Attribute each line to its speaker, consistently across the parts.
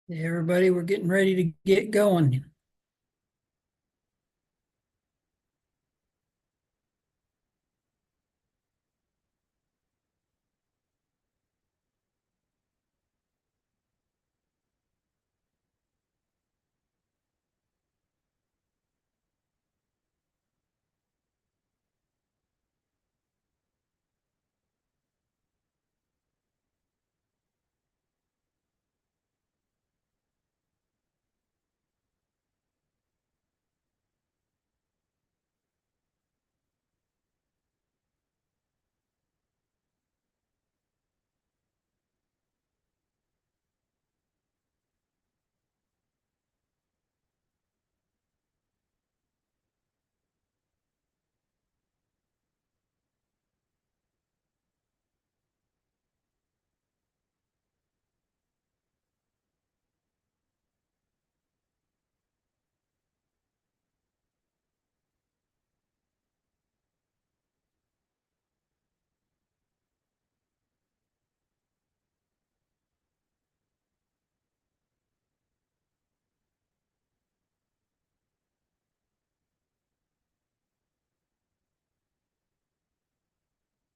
Speaker 1: Hey, everybody, we're getting ready to get going.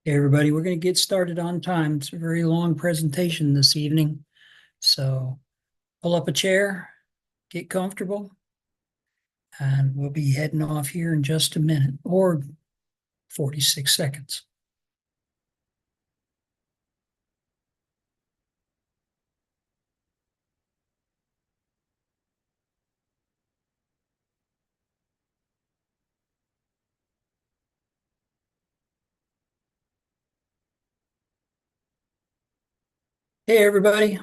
Speaker 1: Hey, everybody, we're going to get started on time. It's a very long presentation this evening. So pull up a chair, get comfortable, and we'll be heading off here in just a minute or 46 seconds. Hey, everybody.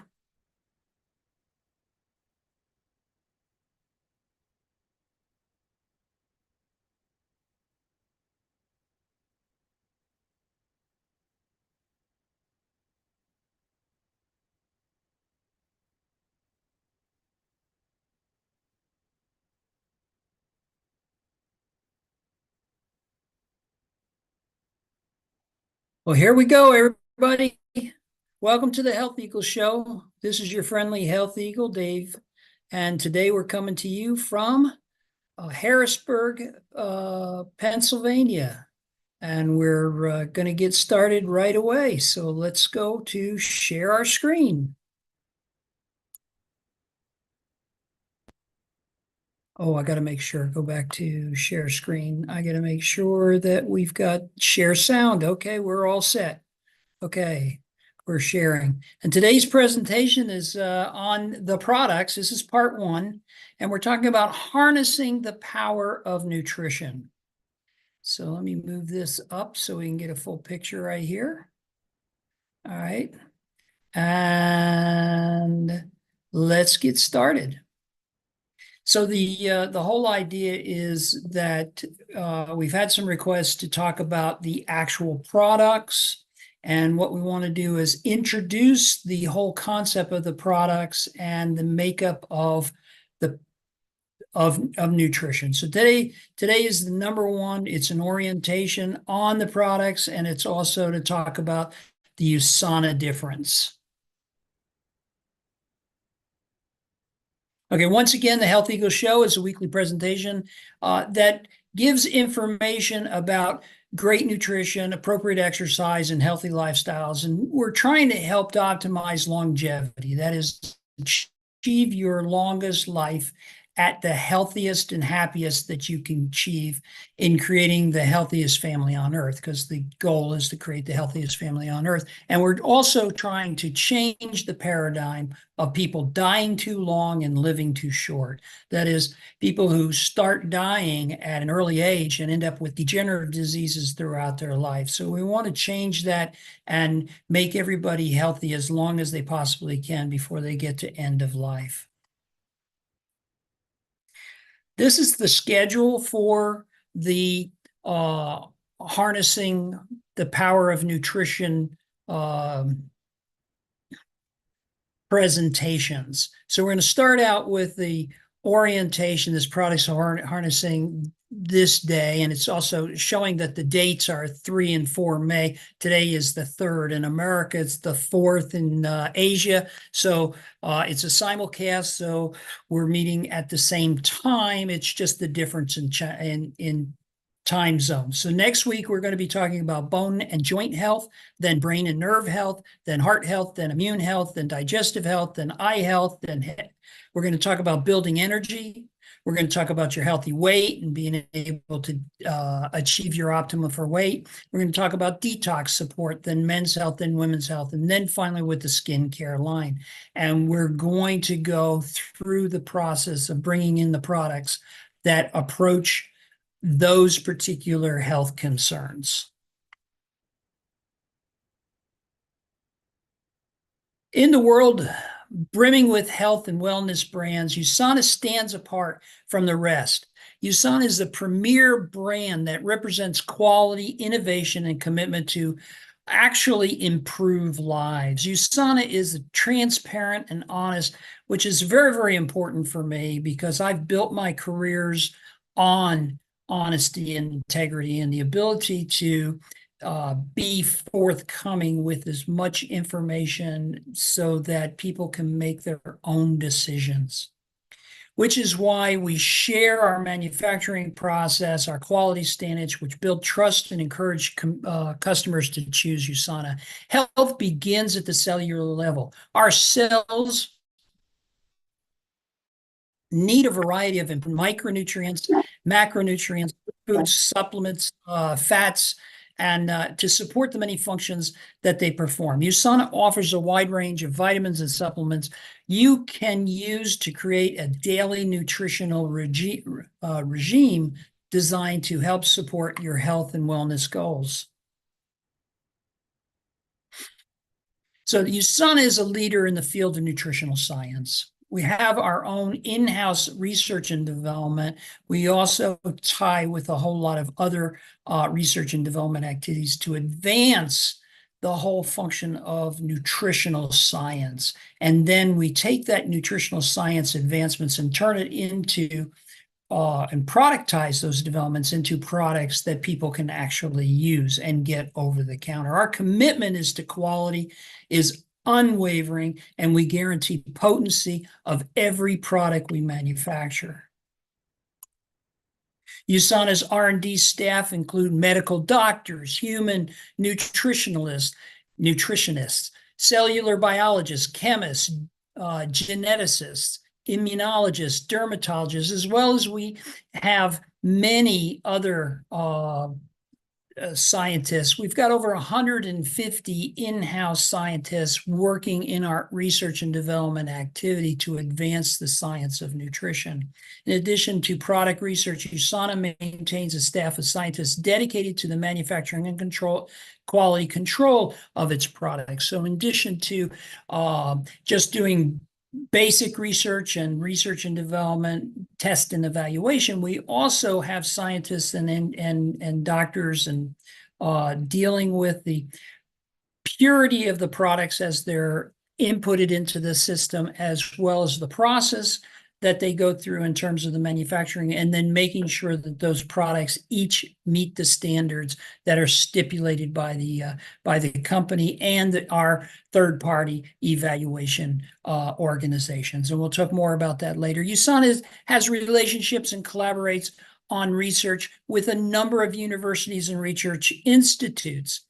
Speaker 1: Well, here we go, everybody. Welcome to the Health Eagle Show. This is your friendly Health Eagle, Dave. And today we're coming to you from Harrisburg, Pennsylvania. And we're going to get started right away. So let's go to share our screen. Oh, I got to make sure, go back to share screen. I got to make sure that we've got share sound. Okay, we're all set. Okay, we're sharing. And today's presentation is on the products. This is part one. And we're talking about harnessing the power of nutrition. So let me move this up so we can get a full picture right here. All right. And let's get started. So the whole idea is that we've had some requests to talk about the actual products, and what we want to do is introduce the whole concept of the products and the makeup of the of nutrition. So today is the number one. It's an orientation on the products, and it's also to talk about the USANA difference. Okay, once again, the Health Eagle Show is a weekly presentation that gives information about great nutrition, appropriate exercise, and healthy lifestyles. And we're trying to help to optimize longevity. That is, achieve your longest life at the healthiest and happiest that you can achieve in creating the healthiest family on earth, because the goal is to create the healthiest family on earth. And we're also trying to change the paradigm of people dying too long and living too short. That is, people who start dying at an early age and end up with degenerative diseases throughout their life. So we want to change that and make everybody healthy as long as they possibly can before they get to end of life. This is the schedule for the harnessing the power of nutrition presentations. So we're going to start out with the orientation. This product's harnessing this day, and it's also showing that the dates are 3 and 4 May. Today is the 3rd in America. It's the 4th in Asia. So it's a simulcast. So we're meeting at the same time. It's just the difference in time zones. So next week, we're going to be talking about bone and joint health, then brain and nerve health, then heart health, then immune health, then digestive health, then eye health, then we're going to talk about building energy. We're going to talk about your healthy weight and being able to achieve your optimum for weight. We're going to talk about detox support, then men's health, then women's health, and then finally with the skincare line. And we're going to go through the process of bringing in the products that approach those particular health concerns. In the world brimming with health and wellness brands, USANA stands apart from the rest. USANA is the premier brand that represents quality, innovation, and commitment to actually improve lives. USANA is transparent and honest, which is very, very important for me because I've built my careers on honesty and integrity and the ability to be forthcoming with as much information so that people can make their own decisions, which is why we share our manufacturing process, our quality standards, which build trust and encourage customers to choose USANA. Health begins at the cellular level. Our cells need a variety of micronutrients, macronutrients, foods, supplements, fats, and to support the many functions that they perform. USANA offers a wide range of vitamins and supplements you can use to create a daily nutritional regime designed to help support your health and wellness goals. So USANA is a leader in the field of nutritional science. We have our own in-house research and development. We also tie with a whole lot of other research and development activities to advance the whole function of nutritional science. And then we take that nutritional science advancements and turn it into and productize those developments into products that people can actually use and get over the counter. Our commitment is to quality, is unwavering, and we guarantee potency of every product we manufacture. USANA's R&D staff include medical doctors, human nutritionists, cellular biologists, chemists, geneticists, immunologists, dermatologists, as well as we have many other scientists. We've got over 150 in-house scientists working in our research and development activity to advance the science of nutrition. In addition to product research, USANA maintains a staff of scientists dedicated to the manufacturing and quality control of its products. So in addition to just doing basic research and development, test and evaluation, we also have scientists and doctors and dealing with the purity of the products as they're inputted into the system, as well as the process that they go through in terms of the manufacturing, and then making sure that those products each meet the standards that are stipulated by the company and our third-party evaluation organizations. And we'll talk more about that later. USANA has relationships and collaborates on research with a number of universities and research institutes.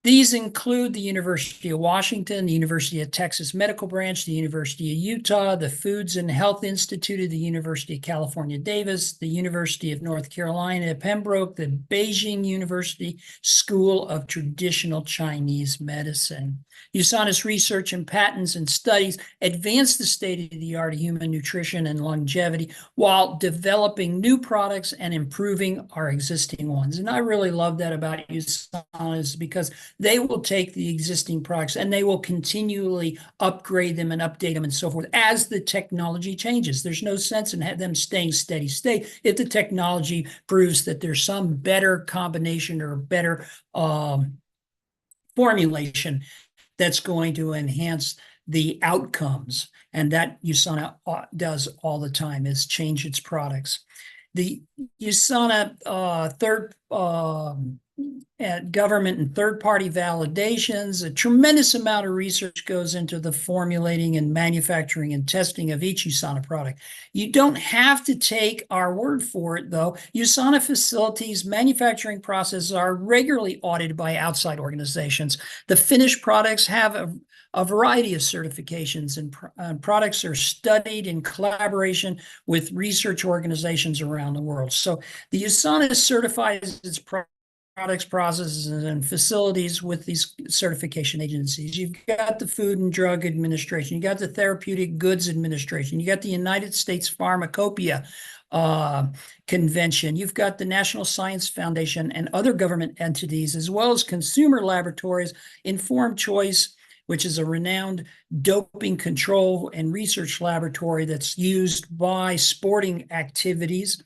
Speaker 1: These include the University of Washington, the University of Texas Medical Branch, the University of Utah, the Foods and Health Institute of the University of California, Davis, the University of North Carolina at Pembroke, the Beijing University School of Traditional Chinese Medicine. USANA's research and patents and studies advance the state-of-the-art of human nutrition and longevity while developing new products and improving our existing ones. And I really love that about USANA, is because they will take the existing products and they will continually upgrade them and update them and so forth as the technology changes. There's no sense in them staying steady state if the technology proves that there's some better combination or better formulation that's going to enhance the outcomes. And that USANA does all the time, is change its products. The USANA third at government and third-party validations. A tremendous amount of research goes into the formulating and manufacturing and testing of each USANA product. You don't have to take our word for it, though. USANA facilities, manufacturing processes are regularly audited by outside organizations. The finished products have a variety of certifications, and products are studied in collaboration with research organizations around the world. So the USANA certifies its products, processes, and facilities with these certification agencies. You've got the Food and Drug Administration, you got the Therapeutic Goods Administration, you got the United States Pharmacopoeia Convention, you've got the National Science Foundation and other government entities, as well as consumer laboratories, Informed Choice, which is a renowned doping control and research laboratory that's used by sporting activities.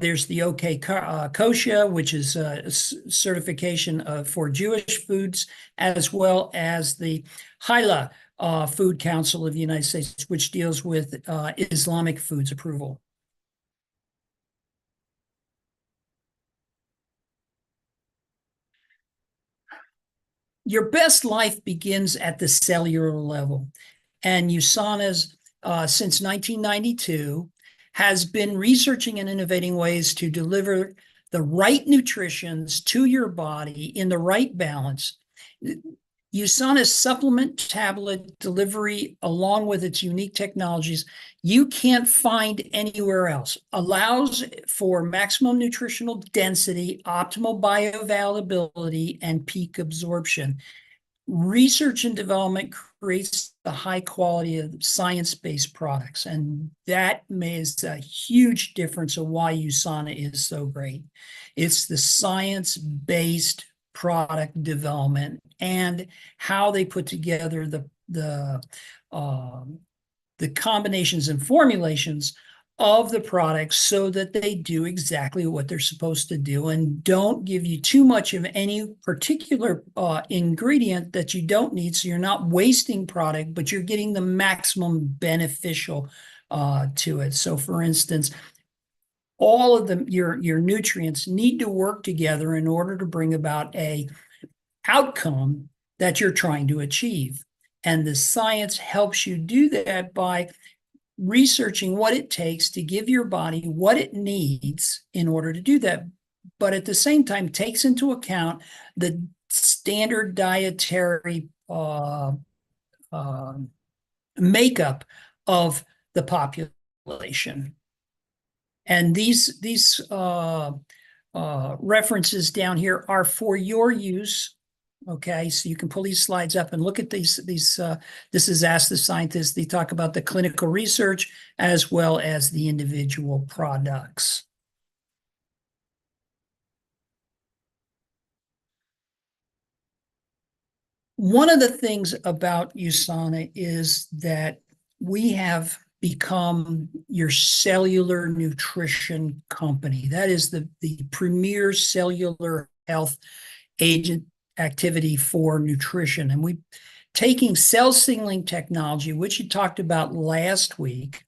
Speaker 1: There's the OK Kosher, which is a certification for Jewish foods, as well as the HealthEagle Food Council of the United States, which deals with Islamic foods approval. Your best life begins at the cellular level. And USANA's, since 1992, has been researching and innovating ways to deliver the right nutritions to your body in the right balance. USANA's supplement tablet delivery, along with its unique technologies, you can't find anywhere else. Allows for maximum nutritional density, optimal bioavailability, and peak absorption. Research and development creates the high quality of science-based products, and that makes a huge difference of why USANA is so great. It's the science-based product development and how they put together the combinations and formulations of the products so that they do exactly what they're supposed to do and don't give you too much of any particular ingredient that you don't need, so you're not wasting product, but you're getting the maximum beneficial to it. So for instance, all of your nutrients need to work together in order to bring about a outcome that you're trying to achieve. And the science helps you do that by researching what it takes to give your body what it needs in order to do that, but at the same time takes into account the standard dietary makeup of the population. And these references down here are for your use. Okay, so you can pull these slides up and look at these. This is Ask the Scientist. They talk about the clinical research as well as the individual products. One of the things about USANA is that we have become your cellular nutrition company. That is the premier cellular health agent activity for nutrition. And we taking cell signaling technology, which you talked about last week,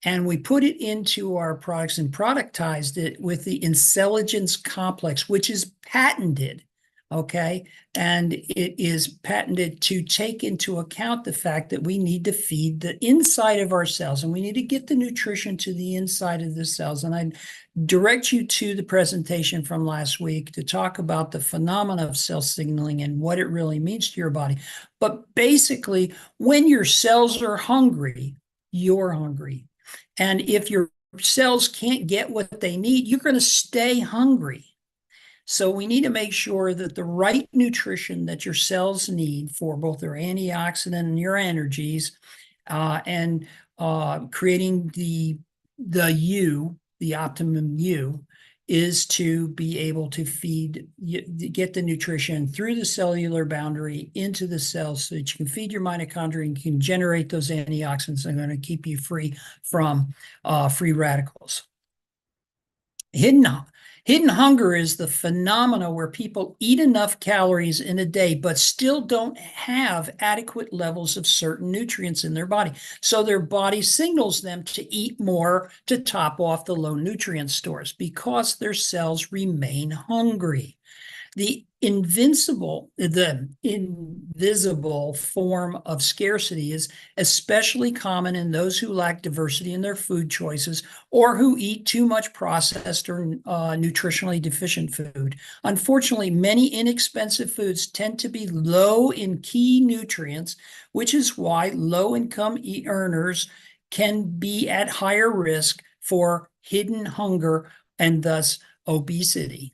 Speaker 1: and we put it into our products and productized it with the intelligence complex, which is patented. Okay. And it is patented to take into account the fact that we need to feed the inside of our cells and we need to get the nutrition to the inside of the cells. And I direct you to the presentation from last week to talk about the phenomena of cell signaling and what it really means to your body. But basically, when your cells are hungry, you're hungry. And if your cells can't get what they need, you're going to stay hungry. So we need to make sure that the right nutrition that your cells need for both their antioxidant and your energies, and creating the optimum U, is to be able to get the nutrition through the cellular boundary into the cells so that you can feed your mitochondria and you can generate those antioxidants that are going to keep you free from free radicals. Hidden hunger is the phenomena where people eat enough calories in a day, but still don't have adequate levels of certain nutrients in their body. So their body signals them to eat more to top off the low nutrient stores because their cells remain hungry. The invisible form of scarcity is especially common in those who lack diversity in their food choices or who eat too much processed or nutritionally deficient food. Unfortunately, many inexpensive foods tend to be low in key nutrients, which is why low-income earners can be at higher risk for hidden hunger and thus obesity.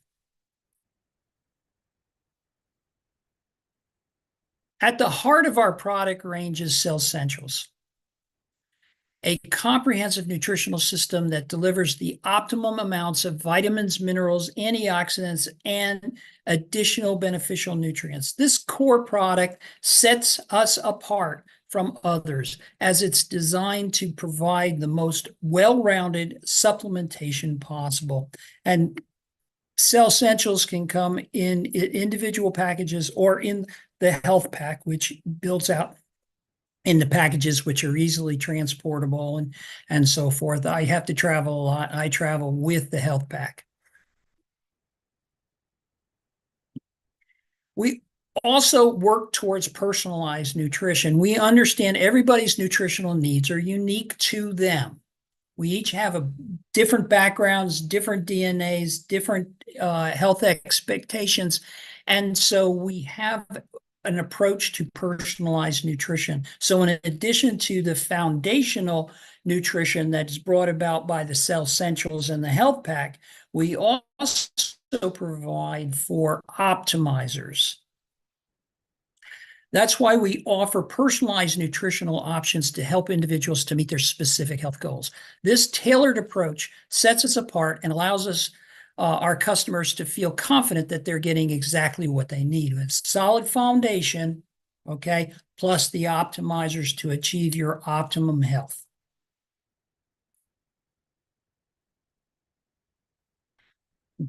Speaker 1: At the heart of our product range is Cell Essentials, a comprehensive nutritional system that delivers the optimum amounts of vitamins, minerals, antioxidants, and additional beneficial nutrients. This core product sets us apart from others as it's designed to provide the most well-rounded supplementation possible. And Cell Essentials can come in individual packages or in the health pack, which builds out in the packages which are easily transportable and so forth. I have to travel a lot. I travel with the health pack. We also work towards personalized nutrition. We understand everybody's nutritional needs are unique to them. We each have different backgrounds, different DNAs, different health expectations. And so we have an approach to personalized nutrition. So in addition to the foundational nutrition that's brought about by the Cell Essentials and the Health Pack, we also provide for optimizers. That's why we offer personalized nutritional options to help individuals to meet their specific health goals. This tailored approach sets us apart and allows us, our customers, to feel confident that they're getting exactly what they need. With solid foundation, okay, plus the optimizers to achieve your optimum health.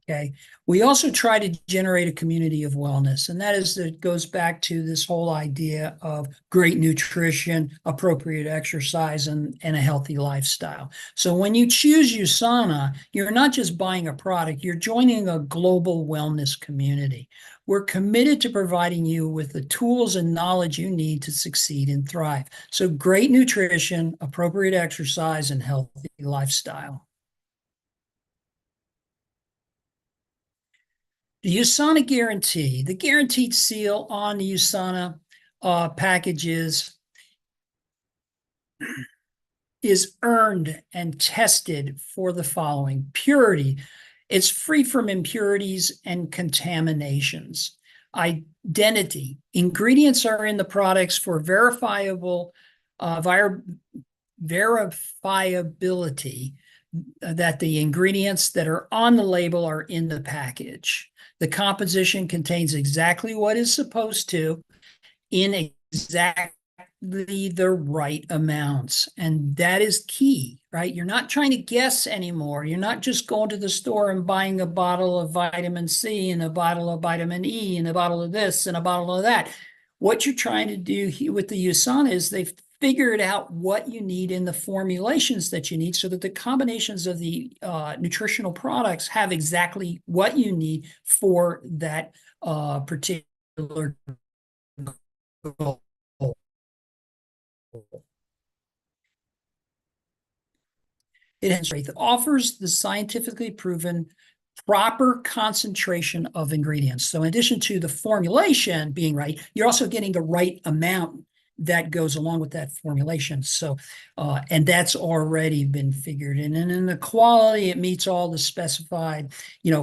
Speaker 1: Okay. We also try to generate a community of wellness, and that goes back to this whole idea of great nutrition, appropriate exercise, and a healthy lifestyle. So when you choose USANA, you're not just buying a product, you're joining a global wellness community. We're committed to providing you with the tools and knowledge you need to succeed and thrive. So great nutrition, appropriate exercise, and healthy lifestyle. The USANA guarantee, the guaranteed seal on the USANA packages is earned and tested for the following: purity. It's free from impurities and contaminations. Identity. Ingredients are in the products for verifiability, that the ingredients that are on the label are in the package. The composition contains exactly what is supposed to in exactly the right amounts. And that is key, right? You're not trying to guess anymore. You're not just going to the store and buying a bottle of vitamin C and a bottle of vitamin E and a bottle of this and a bottle of that. What you're trying to do with the USANA is they've figured out what you need in the formulations that you need so that the combinations of the nutritional products have exactly what you need for that particular goal. It offers the scientifically proven proper concentration of ingredients. So in addition to the formulation being right, you're also getting the right amount that goes along with that formulation. So, and that's already been figured in. And in the quality, it meets all the specified,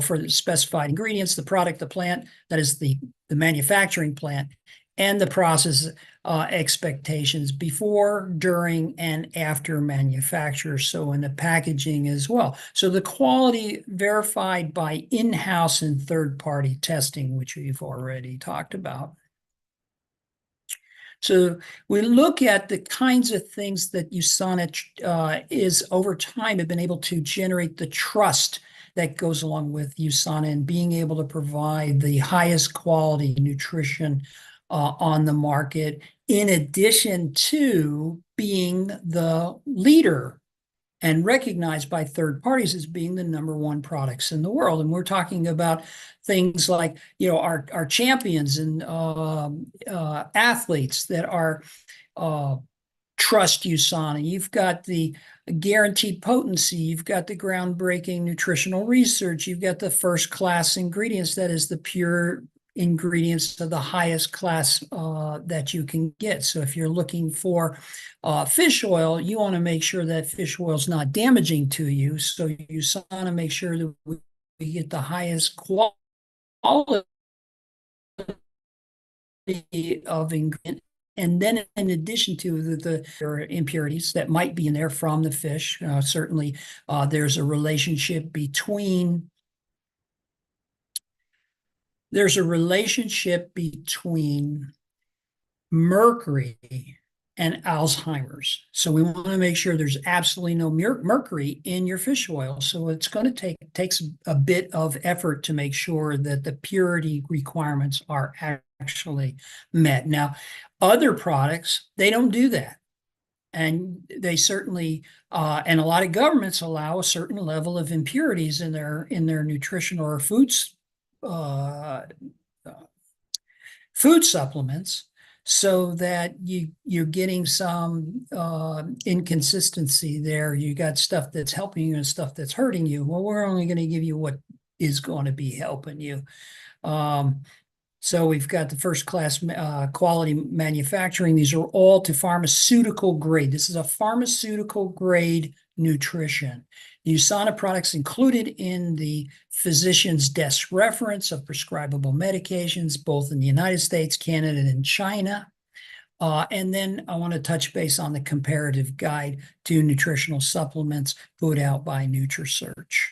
Speaker 1: for the specified ingredients, the product, the plant, that is the manufacturing plant, and the process expectations before, during, and after manufacture. So in the packaging as well. So the quality verified by in-house and third-party testing, which we've already talked about. So we look at the kinds of things that USANA is over time have been able to generate the trust that goes along with USANA and being able to provide the highest quality nutrition on the market, in addition to being the leader and recognized by third parties as being the number one products in the world. And we're talking about things like, our champions and athletes that are trust USANA. You've got the guaranteed potency. You've got the groundbreaking nutritional research. You've got the first class ingredients, that is the pure ingredients of the highest class that you can get. So if you're looking for fish oil, you want to make sure that fish oil is not damaging to you. So you want to make sure that we get the highest quality of ingredient. And then in addition to the impurities that might be in there from the fish, certainly there's a relationship between mercury and Alzheimer's. So we want to make sure there's absolutely no mercury in your fish oil. So it's going to takes a bit of effort to make sure that the purity requirements are actually met. Now, other products, they don't do that. And they certainly, and a lot of governments allow a certain level of impurities in their nutrition or foods, food supplements, so that you're getting some inconsistency there. You got stuff that's helping you and stuff that's hurting you. Well, we're only going to give you what is going to be helping you. So we've got the first class quality manufacturing. These are all to pharmaceutical grade. This is a pharmaceutical grade nutrition. USANA products included in the physician's desk reference of prescribable medications, both in the United States, Canada, and China. And then I want to touch base on the comparative guide to nutritional supplements put out by NutriSearch.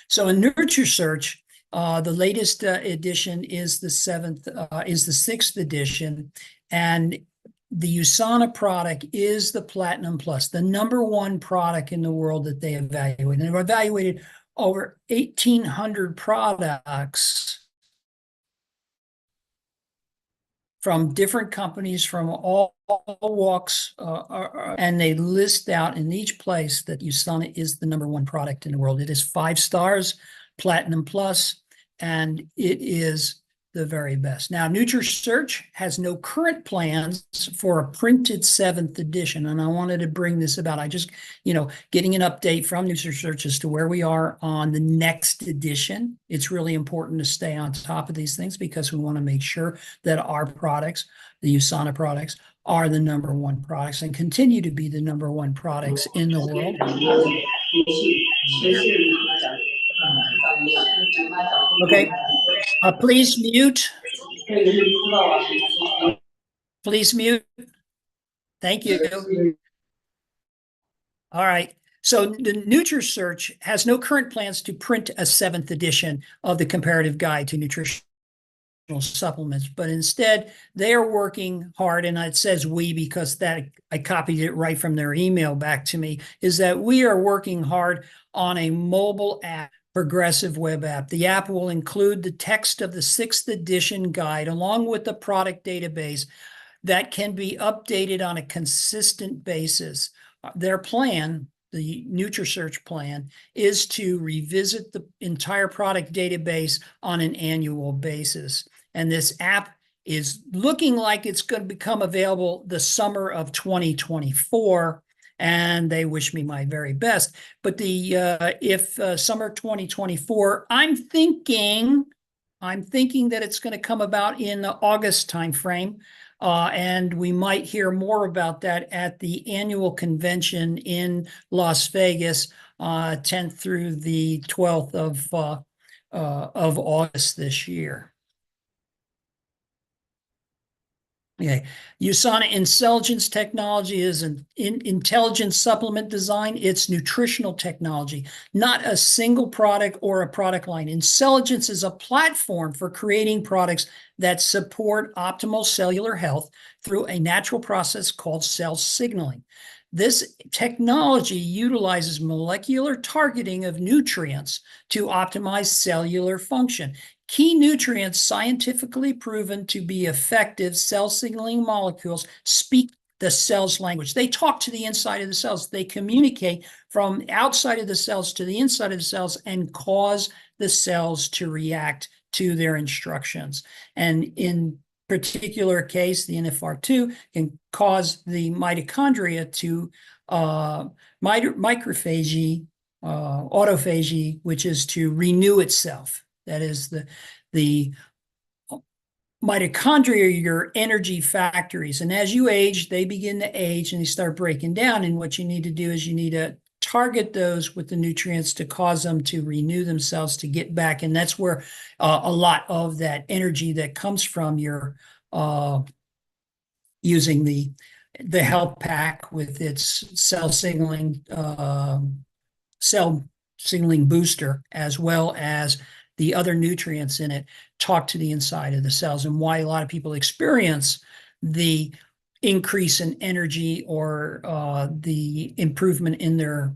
Speaker 1: So in NutriSearch, the latest edition is the sixth edition, and the USANA product is the Platinum Plus, the number one product in the world that they evaluated. And they've evaluated over 1,800 products from different companies from all walks, and they list out in each place that USANA is the number one product in the world. It is 5 stars, Platinum Plus, and it is the very best. Now, NutriSearch has no current plans for a printed 7th edition, and I wanted to bring this about. I just, getting an update from NutriSearch as to where we are on the next edition. It's really important to stay on top of these things because we want to make sure that our products, the USANA products, are the number one products and continue to be the number one products in the world. Okay, please mute. Please mute. Thank you. All right. So the NutriSearch has no current plans to print a 7th edition of the comparative guide to nutritional supplements, but instead they are working hard, and it says we because that I copied it right from their email back to me, is that we are working hard on a mobile app, progressive web app. The app will include the text of the 6th edition guide along with the product database that can be updated on a consistent basis. Their plan, the NutriSearch plan, is to revisit the entire product database on an annual basis. And this app is looking like it's going to become available the summer of 2024. And they wish me my very best. But if summer 2024, I'm thinking that it's going to come about in the August timeframe. And we might hear more about that at the annual convention in Las Vegas, 10th through the 12th of August this year. Okay. USANA Intelligence Technology is an intelligent supplement design. It's nutritional technology, not a single product or a product line. Intelligence is a platform for creating products that support optimal cellular health through a natural process called cell signaling. This technology utilizes molecular targeting of nutrients to optimize cellular function. Key nutrients scientifically proven to be effective cell signaling molecules speak the cell's language. They talk to the inside of the cells. They communicate from outside of the cells to the inside of the cells and cause the cells to react to their instructions. And in particular case, the NFR2 can cause the mitochondria to microphagy, autophagy, which is to renew itself. That is the mitochondria are your energy factories. And as you age, they begin to age and they start breaking down. And what you need to do is you need to target those with the nutrients to cause them to renew themselves, to get back. And that's where a lot of that energy that comes from your using the health pack with its cell signaling booster, as well as the other nutrients in it, talk to the inside of the cells, and why a lot of people experience the increase in energy or the improvement in their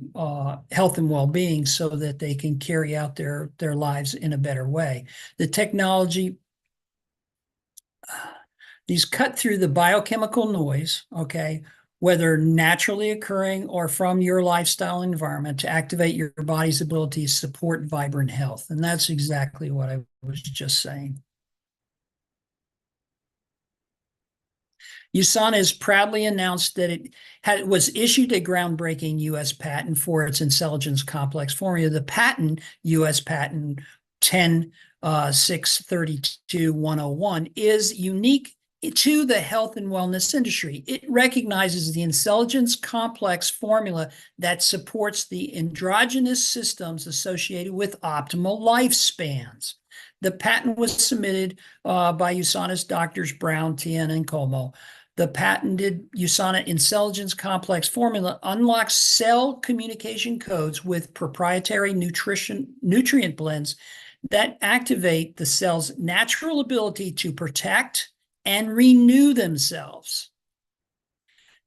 Speaker 1: health and well-being, so that they can carry out their lives in a better way. The technology, these cut through the biochemical noise, okay, whether naturally occurring or from your lifestyle environment, to activate your body's ability to support vibrant health. And that's exactly what I was just saying. USANA has proudly announced that it was issued a groundbreaking U.S. patent for its Intelligence Complex formula. The patent, U.S. patent 10.632.101, is unique to the health and wellness industry. It recognizes the Intelligence Complex formula that supports the endogenous systems associated with optimal lifespans. The patent was submitted by USANA's doctors Brown, Tien, and Como. The patented USANA Intelligence Complex formula unlocks cell communication codes with proprietary nutrient blends that activate the cell's natural ability to protect and renew themselves.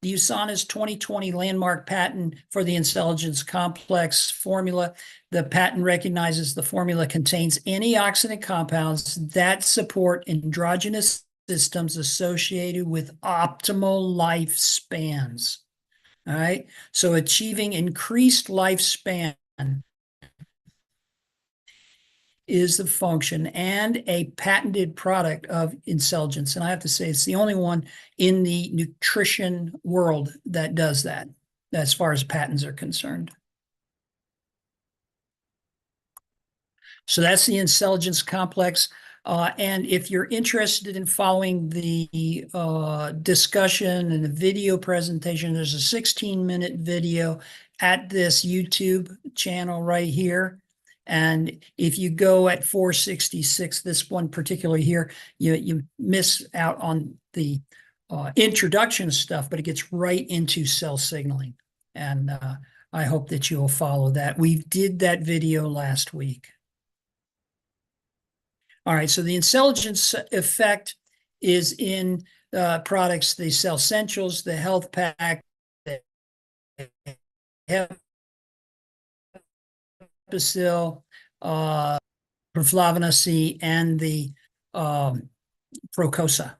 Speaker 1: The USANA's 2020 landmark patent for the Intelligence Complex formula, the patent recognizes the formula contains antioxidant compounds that support endogenous systems associated with optimal lifespans. All right, so achieving increased lifespan is the function and a patented product of Intelligence. And I have to say, it's the only one in the nutrition world that does that, as far as patents are concerned. So that's the Intelligence Complex. And if you're interested in following the discussion and the video presentation, there's a 16-minute video at this YouTube channel right here. And if you go at 466, this one particular here, you miss out on the introduction stuff, but it gets right into cell signaling. And I hope that you'll follow that. We did that video last week. All right, so the intelligence effect is in products, the Cell Essentials, the Health Pack, the Epicil, Perflavina C, and the Procosa.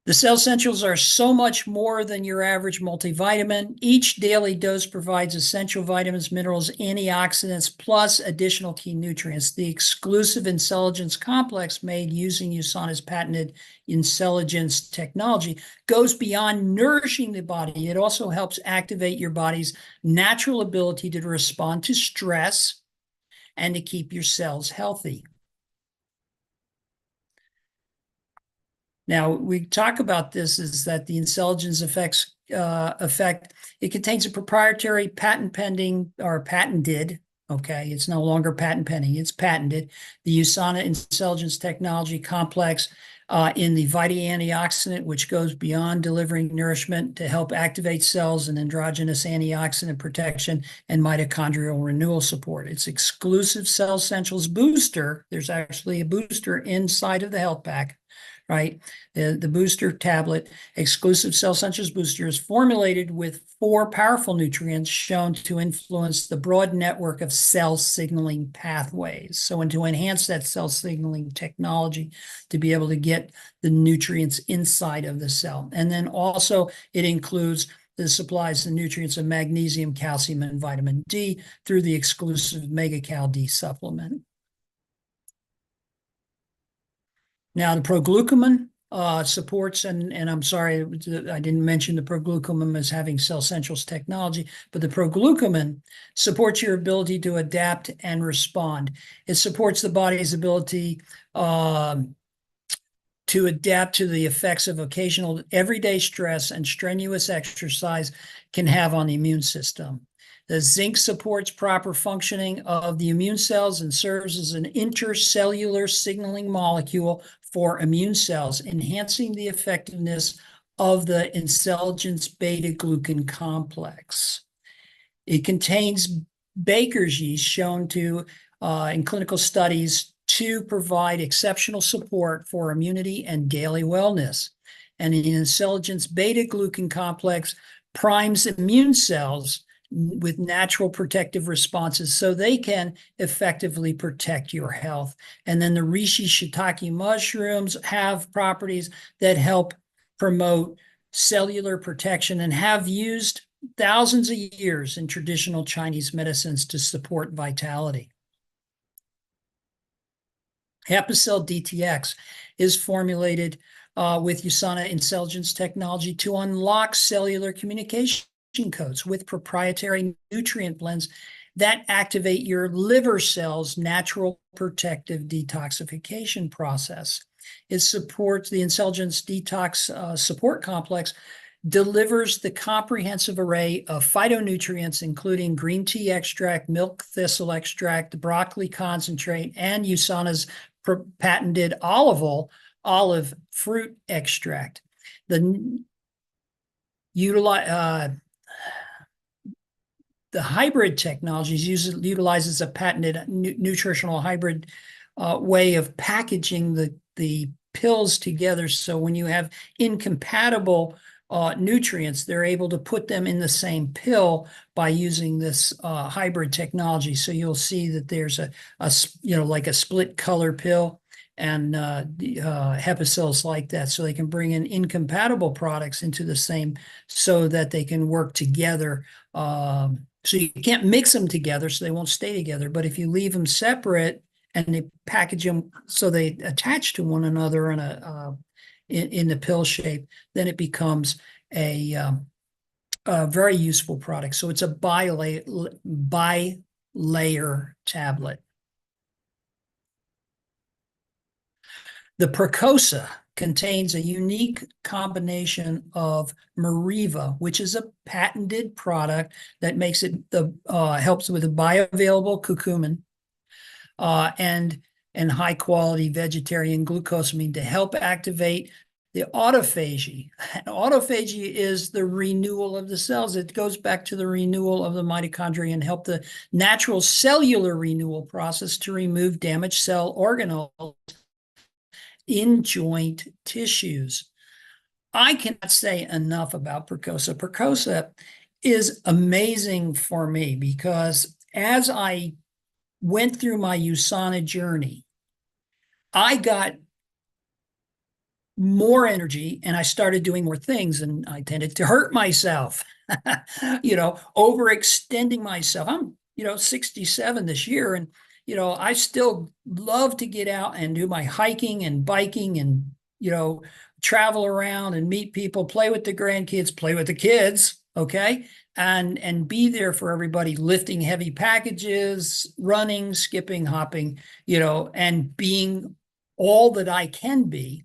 Speaker 1: The Cell Essentials are so much more than your average multivitamin. Each daily dose provides essential vitamins, minerals, antioxidants, plus additional key nutrients. The exclusive Intelligence Complex, made using USANA's patented Intelligence technology, goes beyond nourishing the body. It also helps activate your body's natural ability to respond to stress and to keep your cells healthy. Now, we talk about this is that the Intelligence effect, it contains a proprietary patent pending or patented Okay, it's no longer patent pending, it's patented. The USANA Intelligence Technology Complex in the Vita-antioxidant, which goes beyond delivering nourishment to help activate cells and endogenous antioxidant protection and mitochondrial renewal support. It's exclusive Cell Essentials booster. There's actually a booster inside of the health pack, right? The booster tablet, exclusive Cell Essentials booster, is formulated with 4 powerful nutrients shown to influence the broad network of cell signaling pathways. So, and to enhance that cell signaling technology to be able to get the nutrients inside of the cell. And then also it includes the supplies the nutrients of magnesium, calcium, and vitamin D through the exclusive Mega Cal D supplement. Now, the proglucomin supports, and I'm sorry, I didn't mention the proglucomin as having Cell Essentials technology, but the proglucomin supports your ability to adapt and respond. It supports the body's ability to adapt to the effects of occasional everyday stress and strenuous exercise can have on the immune system. The zinc supports proper functioning of the immune cells and serves as an intercellular signaling molecule for immune cells, enhancing the effectiveness of the intelligence beta-glucan complex. It contains baker's yeast shown to, in clinical studies, to provide exceptional support for immunity and daily wellness. And the intelligence beta-glucan complex primes immune cells with natural protective responses so they can effectively protect your health. And then the reishi shiitake mushrooms have properties that help promote cellular protection and have used thousands of years in traditional Chinese medicines to support vitality. HepaCell DTX is formulated with USANA Intelligence technology to unlock cellular communication codes with proprietary nutrient blends that activate your liver cells' natural protective detoxification process. It supports the Intelligence Detox Support Complex, delivers the comprehensive array of phytonutrients, including green tea extract, milk thistle extract, broccoli concentrate, and USANA's patented olive fruit extract. The hybrid technologies utilizes a patented nutritional hybrid way of packaging the pills together. So when you have incompatible nutrients, they're able to put them in the same pill by using this hybrid technology. So you'll see that there's like a split color pill, and HepaCell's like that. So they can bring in incompatible products into the same so that they can work together. So you can't mix them together so they won't stay together. But if you leave them separate and they package them so they attach to one another in the pill shape, then it becomes a very useful product. So it's a bi-layer tablet. The Precosa contains a unique combination of Meriva, which is a patented product that makes it helps with the bioavailable curcumin and high quality vegetarian glucosamine to help activate the autophagy. Autophagy is the renewal of the cells. It goes back to the renewal of the mitochondria and help the natural cellular renewal process to remove damaged cell organelles in joint tissues. I cannot say enough about Precosa. Precosa is amazing for me because as I went through my USANA journey, I got more energy and I started doing more things, and I tended to hurt myself, overextending myself. I'm, 67 this year, and I still love to get out and do my hiking and biking and, travel around and meet people, play with the grandkids, play with the kids, okay? And be there for everybody, lifting heavy packages, running, skipping, hopping, and being all that I can be.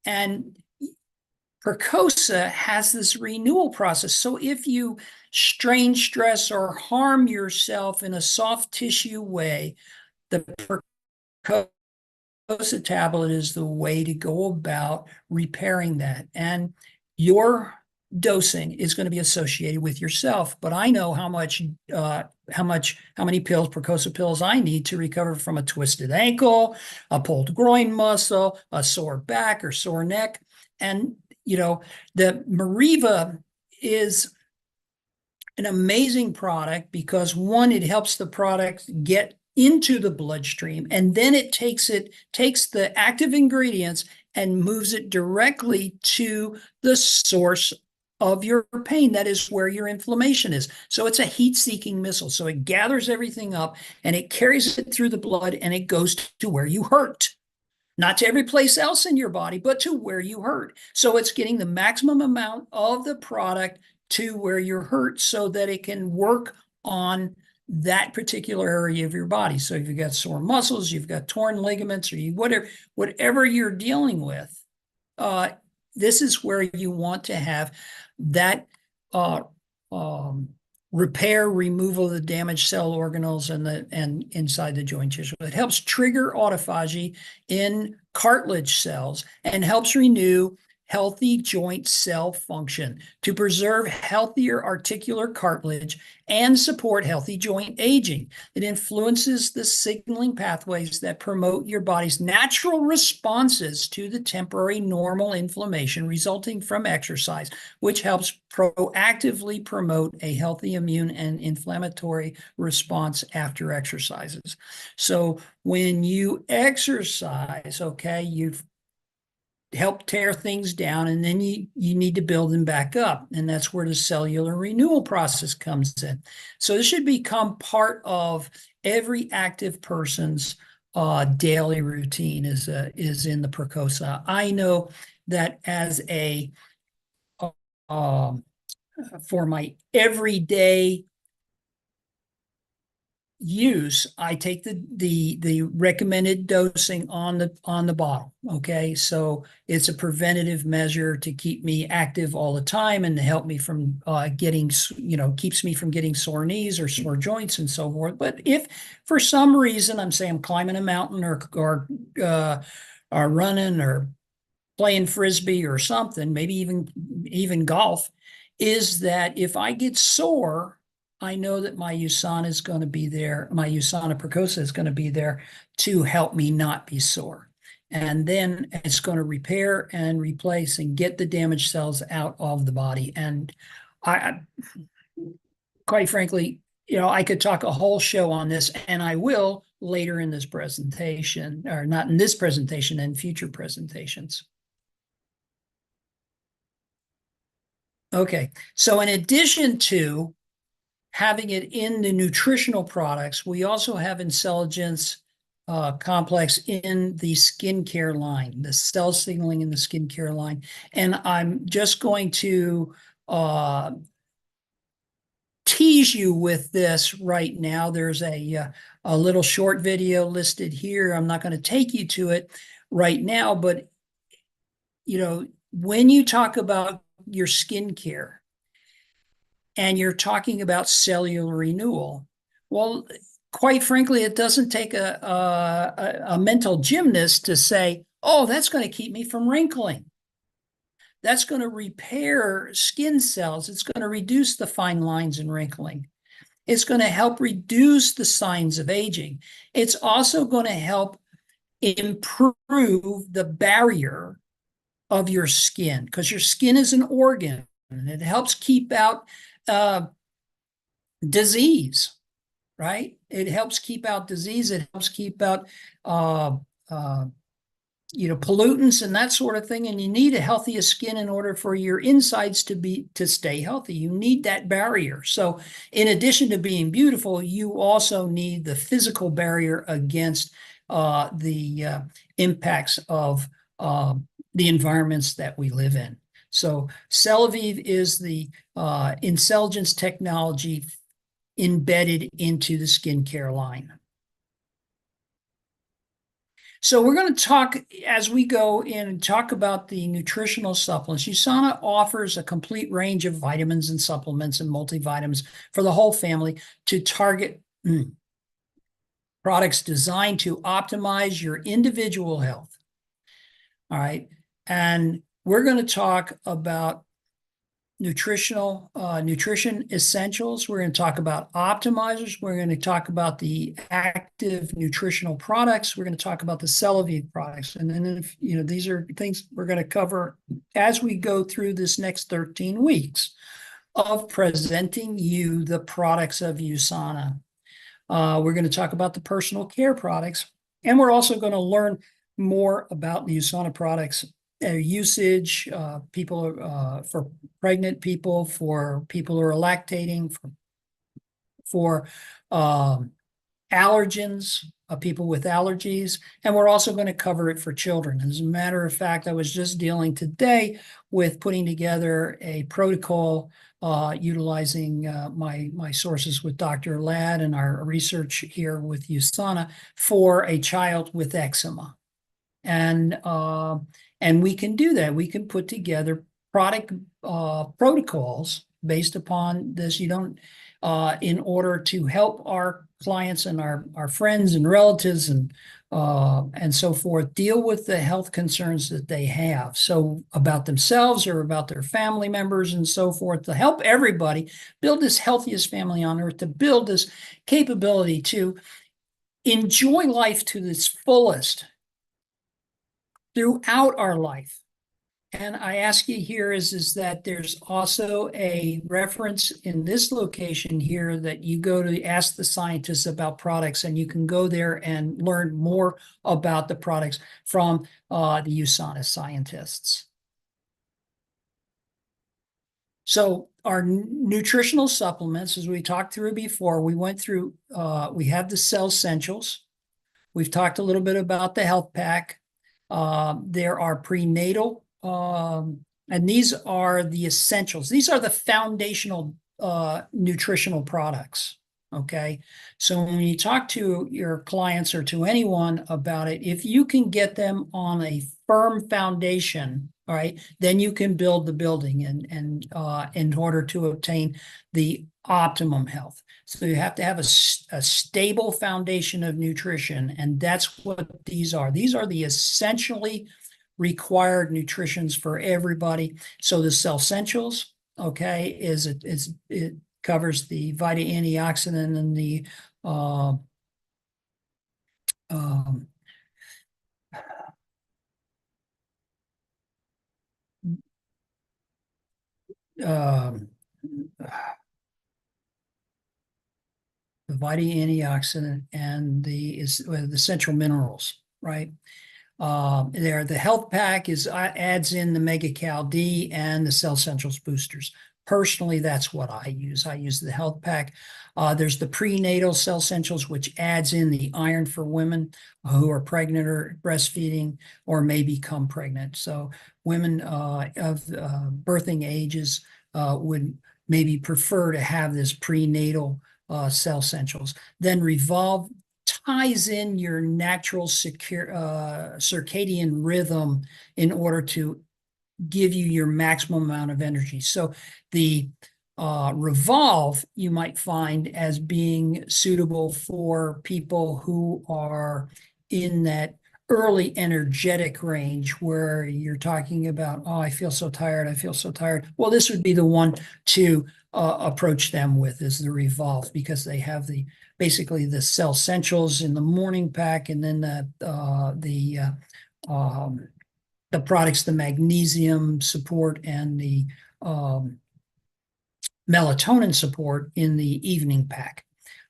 Speaker 1: And Percosa has this renewal process. So if you strain, stress, or harm yourself in a soft tissue way, the Percosa tablet is the way to go about repairing that. And your dosing is going to be associated with yourself. But I know how many pills, Percosa pills, I need to recover from a twisted ankle, a pulled groin muscle, a sore back or sore neck. And the Mariva is an amazing product because one, it helps the product get into the bloodstream, and then it takes the active ingredients and moves it directly to the source of your pain. That is where your inflammation is. So it's a heat-seeking missile. So it gathers everything up and it carries it through the blood and it goes to where you hurt. Not to every place else in your body, but to where you hurt. So it's getting the maximum amount of the product to where you're hurt so that it can work on that particular area of your body. So if you've got sore muscles, you've got torn ligaments, or whatever you're dealing with, this is where you want to have that repair, removal of the damaged cell organelles and inside the joint tissue. It helps trigger autophagy in cartilage cells and helps renew healthy joint cell function to preserve healthier articular cartilage and support healthy joint aging. It influences the signaling pathways that promote your body's natural responses to the temporary normal inflammation resulting from exercise, which helps proactively promote a healthy immune and inflammatory response after exercises. So when you exercise, okay, you've help tear things down, and then you need to build them back up. And that's where the cellular renewal process comes in. So this should become part of every active person's daily routine is in the Percosa. I know that as for my everyday use, I take the recommended dosing on the bottle. Okay, so it's a preventative measure to keep me active all the time and to help me from keeps me from getting sore knees or sore joints and so forth. But if for some reason I'm climbing a mountain or running or playing frisbee or something, maybe even golf, is that if I get sore, I know that my USANA is going to be there. My USANA Percosa is going to be there to help me not be sore. And then it's going to repair and replace and get the damaged cells out of the body. And I quite frankly, I could talk a whole show on this, and I will later in this presentation, or not in this presentation, in future presentations. Okay, so in addition to having it in the nutritional products, we also have Intelligence complex in the skincare line, the cell signaling in the skincare line. And I'm just going to tease you with this right now. There's a little short video listed here. I'm not going to take you to it right now, but when you talk about your skincare, and you're talking about cellular renewal, well, quite frankly, it doesn't take a mental gymnast to say, oh, that's going to keep me from wrinkling. That's going to repair skin cells. It's going to reduce the fine lines and wrinkling. It's going to help reduce the signs of aging. It's also going to help improve the barrier of your skin, because your skin is an organ and it helps keep out disease, right? It helps keep out disease. It helps keep out, pollutants and that sort of thing. And you need a healthiest skin in order for your insides to stay healthy. You need that barrier. So in addition to being beautiful, you also need the physical barrier against the impacts of the environments that we live in. So Celavive is the Intelligence technology embedded into the skincare line. So we're going to talk as we go in and talk about the nutritional supplements. USANA offers a complete range of vitamins and supplements and multivitamins for the whole family to target products designed to optimize your individual health. All right. And we're going to talk about nutrition essentials. We're going to talk about optimizers. We're going to talk about the active nutritional products. We're going to talk about the Celavite products. And then, if these are things we're going to cover as we go through this next 13 weeks of presenting you the products of USANA. We're going to talk about the personal care products, and we're also going to learn more about the USANA products usage, people for pregnant people, for people who are lactating, for allergens, people with allergies, and we're also going to cover it for children. As a matter of fact, I was just dealing today with putting together a protocol utilizing my sources with Dr. Ladd and our research here with USANA for a child with eczema. And we can do that. We can put together product protocols based upon this. In order to help our clients and our friends and relatives and so forth deal with the health concerns that they have. So about themselves or about their family members and so forth, to help everybody build this healthiest family on earth, to build this capability to enjoy life to its fullest throughout our life. And I ask you here is that there's also a reference in this location here that you go to ask the scientists about products, and you can go there and learn more about the products from the USANA scientists. So our nutritional supplements, as we talked through before, we went through, we have the Cell Essentials. We've talked a little bit about the Health Pack. There are prenatal, and these are the essentials. These are the foundational nutritional products. Okay. So when you talk to your clients or to anyone about it, if you can get them on a firm foundation, all right, then you can build the building and in order to obtain the optimum health. So you have to have a stable foundation of nutrition, and that's what these are. These are the essentially required nutritions for everybody. So the Cell Essentials, okay, it covers the Vita antioxidant and the the Vita antioxidant and the essential minerals, right? The Health Pack adds in the Mega Cal D and the Cell Essentials boosters. Personally, that's what I use. I use the Health Pack. There's the Prenatal Cell Essentials, which adds in the iron for women who are pregnant or breastfeeding or may become pregnant. So women of birthing ages would maybe prefer to have this prenatal Cell Essentials. Then Revolve ties in your natural circadian rhythm in order to give you your maximum amount of energy. So the Revolve you might find as being suitable for people who are in that early energetic range where you're talking about, oh, I feel so tired, I feel so tired. Well, this would be the one to approach them with, is the Revolve, because they have basically the Cell Essentials in the morning pack, and then the products, the magnesium support and the melatonin support in the evening pack.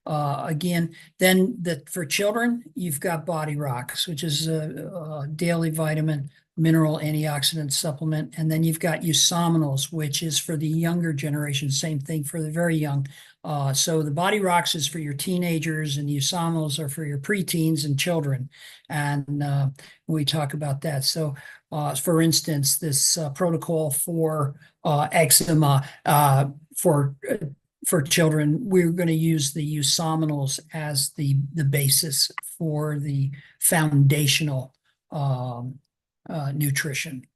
Speaker 1: Again, then for children, you've got Body Rocks, which is a daily vitamin, mineral, antioxidant supplement. And then you've got Usominals, which is for the younger generation, same thing for the very young. So the Body Rocks is for your teenagers, and Usominals are for your preteens and children. And we talk about that. So for instance, this protocol for eczema, for for children, we're going to use the USOMNOs as the basis for the foundational nutrition.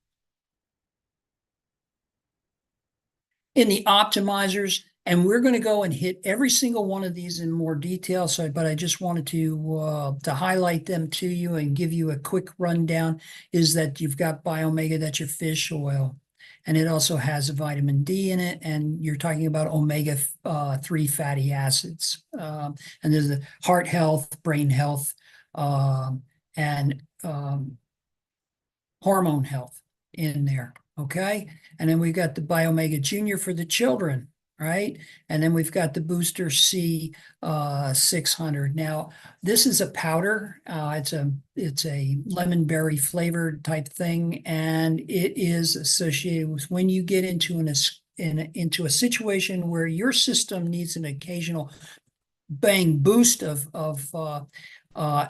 Speaker 1: In the optimizers, and we're going to go and hit every single one of these in more detail. So, but I just wanted to highlight them to you and give you a quick rundown. Is that you've got Biomega, that's your fish oil, and it also has a vitamin D in it. And you're talking about omega-3 fatty acids. And there's the heart health, brain health, and hormone health in there. Okay. And then we've got the Biomega Junior for the children, right? And then we've got the Booster C 600. Now, this is a powder. It's a lemon berry flavored type thing, and it is associated with when you get into into a situation where your system needs an occasional bang boost of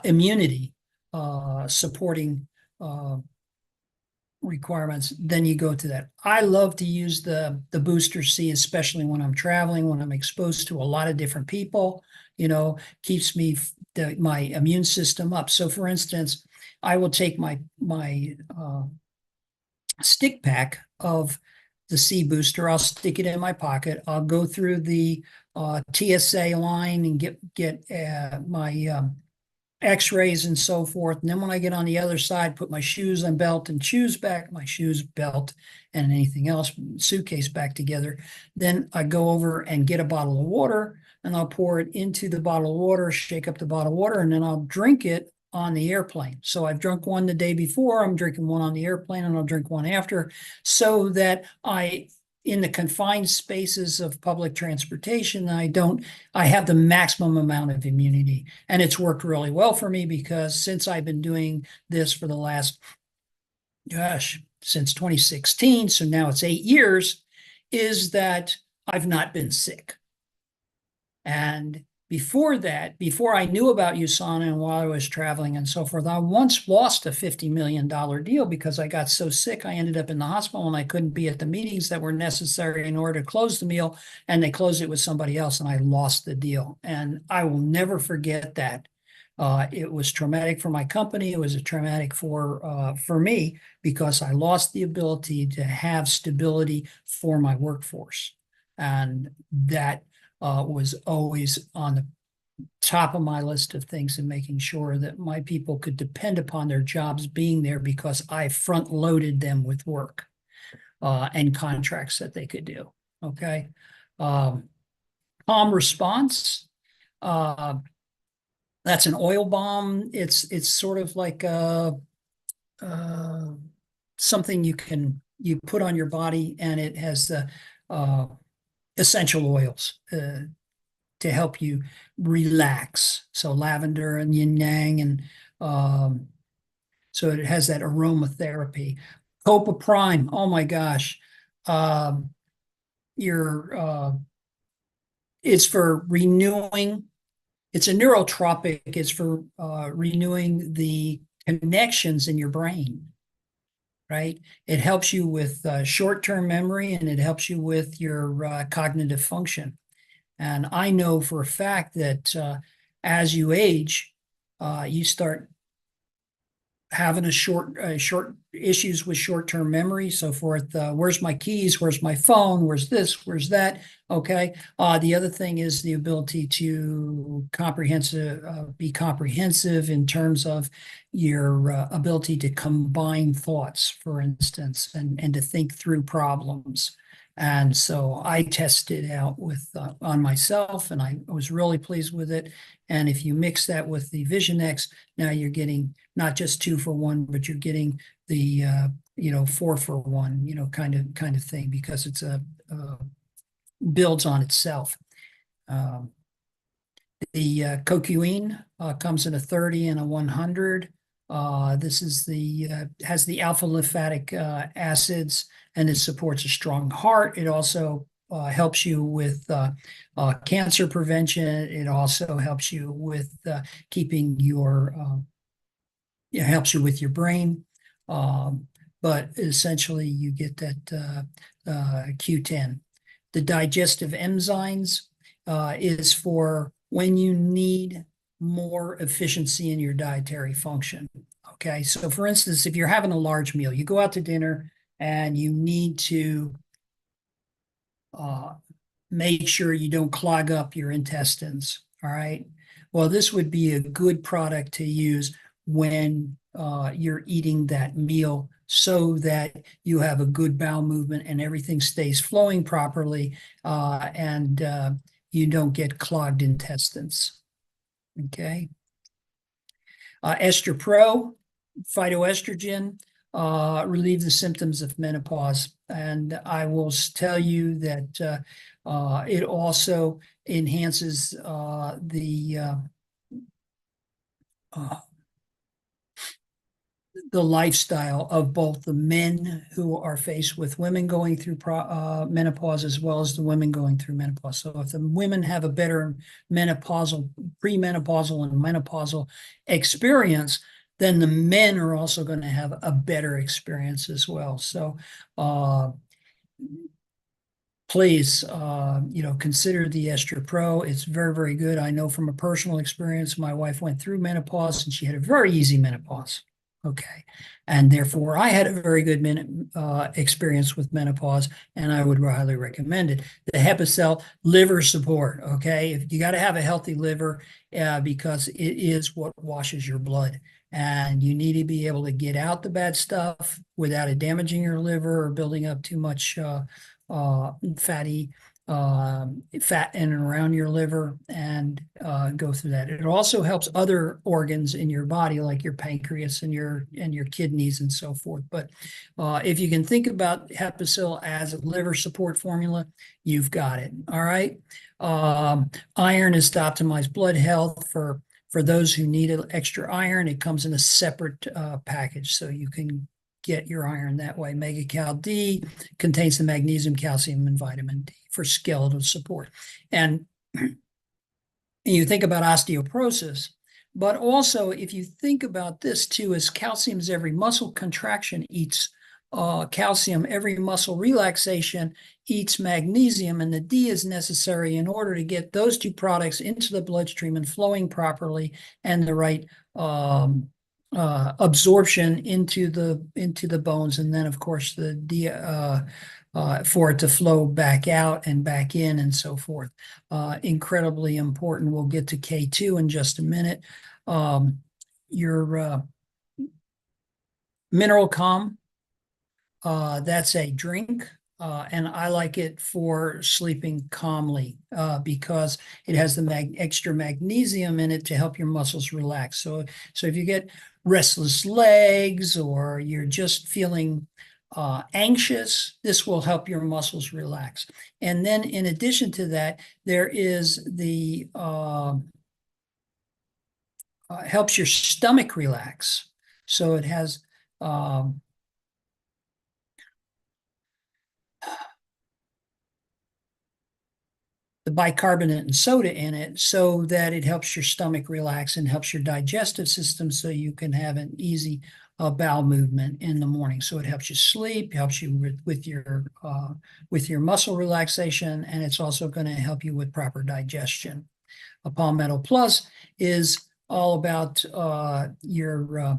Speaker 1: immunity supporting requirements, then you go to that. I love to use the Booster C, especially when I'm traveling, when I'm exposed to a lot of different people, keeps my immune system up. So for instance, I will take my stick pack of the C booster. I'll stick it in my pocket. I'll go through the TSA line and get my x-rays and so forth. And then when I get on the other side, put my shoes and belt and shoes back, my shoes, belt, and anything else, suitcase back together. Then I go over and get a bottle of water, and I'll pour it into the bottle of water, shake up the bottle of water, and then I'll drink it on the airplane. So I've drunk one the day before, I'm drinking one on the airplane, and I'll drink one after, so that in the confined spaces of public transportation, I have the maximum amount of immunity. And it's worked really well for me, because since I've been doing this for the last, since 2016, so now it's 8 years, is that I've not been sick. And before that, before I knew about USANA and while I was traveling and so forth, I once lost a $50 million deal because I got so sick. I ended up in the hospital and I couldn't be at the meetings that were necessary in order to close the meal. And they closed it with somebody else, and I lost the deal. And I will never forget that. It was traumatic for my company. It was traumatic for me, because I lost the ability to have stability for my workforce. And that was always on the top of my list of things, and making sure that my people could depend upon their jobs being there, because I front loaded them with work and contracts that they could do. Okay. Calm Response. That's an oil bomb. It's sort of like something you put on your body, and it has the essential oils to help you relax. So lavender and yin yang, and so it has that aromatherapy. Copa Prime, oh my gosh. It's for renewing. It's a neurotropic. It's for renewing the connections in your brain. Right? It helps you with short-term memory, and it helps you with your cognitive function. And I know for a fact that as you age, you start having short issues with short-term memory, so forth. Where's my keys? Where's my phone? Where's this? Where's that? Okay. The other thing is the ability to be comprehensive in terms of your ability to combine thoughts, for instance, and to think through problems. And so I tested it out on myself, and I was really pleased with it. And if you mix that with the Vision X, now you're getting not just 2 for 1, but you're getting the 4 for 1, kind of thing, because it's builds on itself. The CoQ comes in a 30 and a 100. This is has the alpha lymphatic acids, and it supports a strong heart. It also helps you with cancer prevention. It also helps you with keeping it helps you with your brain. But essentially you get that Q10. The digestive enzymes is for when you need more efficiency in your dietary function. Okay, so for instance, if you're having a large meal, you go out to dinner and you need to uh, make sure you don't clog up your intestines. All right. Well, this would be a good product to use when you're eating that meal so that you have a good bowel movement and everything stays flowing properly and you don't get clogged intestines. Okay. Ester Pro, phytoestrogen, relieve the symptoms of menopause. And I will tell you that it also enhances uh, the lifestyle of both the men who are faced with women going through menopause as well as the women going through menopause. So if the women have a better menopausal, premenopausal and menopausal experience, then the men are also going to have a better experience as well. So please, consider the Ester Pro. It's very, very good. I know from a personal experience, my wife went through menopause and she had a very easy menopause. Okay. And therefore, I had a very good experience with menopause, and I would highly recommend it. The HepaCell liver support. Okay. If you got to have a healthy liver because it is what washes your blood. And you need to be able to get out the bad stuff without it damaging your liver or building up too much fatty fat in and around your liver and go through that. It also helps other organs in your body, like your pancreas and your kidneys and so forth. But if you can think about HepaCell as a liver support formula, you've got it. All right. Iron is to optimize blood health for those who need extra iron. It comes in a separate package, so you can get your iron that way. Mega Cal D contains the magnesium, calcium, and vitamin D for skeletal support. And you think about osteoporosis, but also if you think about this too, as calcium's every muscle contraction eats calcium, every muscle relaxation eats magnesium, and the D is necessary in order to get those two products into the bloodstream and flowing properly and the right absorption into the bones, and then of course the D for it to flow back out and back in and so forth. Incredibly important. We'll get to K2 in just a minute. Your Mineral Calm, that's a drink. And I like it for sleeping calmly because it has the extra magnesium in it to help your muscles relax. So if you get restless legs or you're just feeling anxious, this will help your muscles relax. And then in addition to that, there is the helps your stomach relax. So it has the bicarbonate and soda in it so that it helps your stomach relax and helps your digestive system so you can have an easy bowel movement in the morning. So it helps you sleep, helps you with your muscle relaxation, and it's also going to help you with proper digestion. Palmetto Plus is all about your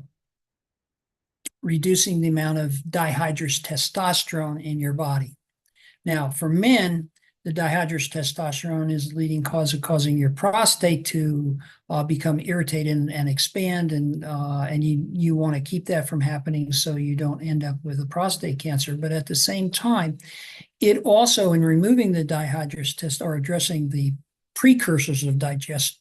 Speaker 1: reducing the amount of dihydrous testosterone in your body. Now, for men, the dihydrous testosterone is the leading cause of causing your prostate to become irritated and expand, and you want to keep that from happening so you don't end up with a prostate cancer. But at the same time, it also, in removing the dihydrous test or addressing the precursors of dihydrous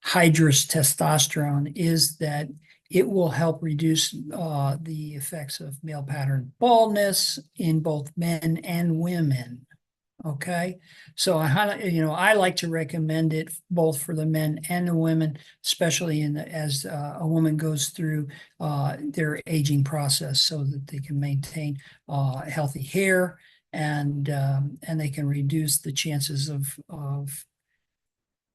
Speaker 1: testosterone, is that it will help reduce the effects of male pattern baldness in both men and women. Okay, so I like to recommend it both for the men and the women, especially as a woman goes through their aging process, so that they can maintain healthy hair and they can reduce the chances of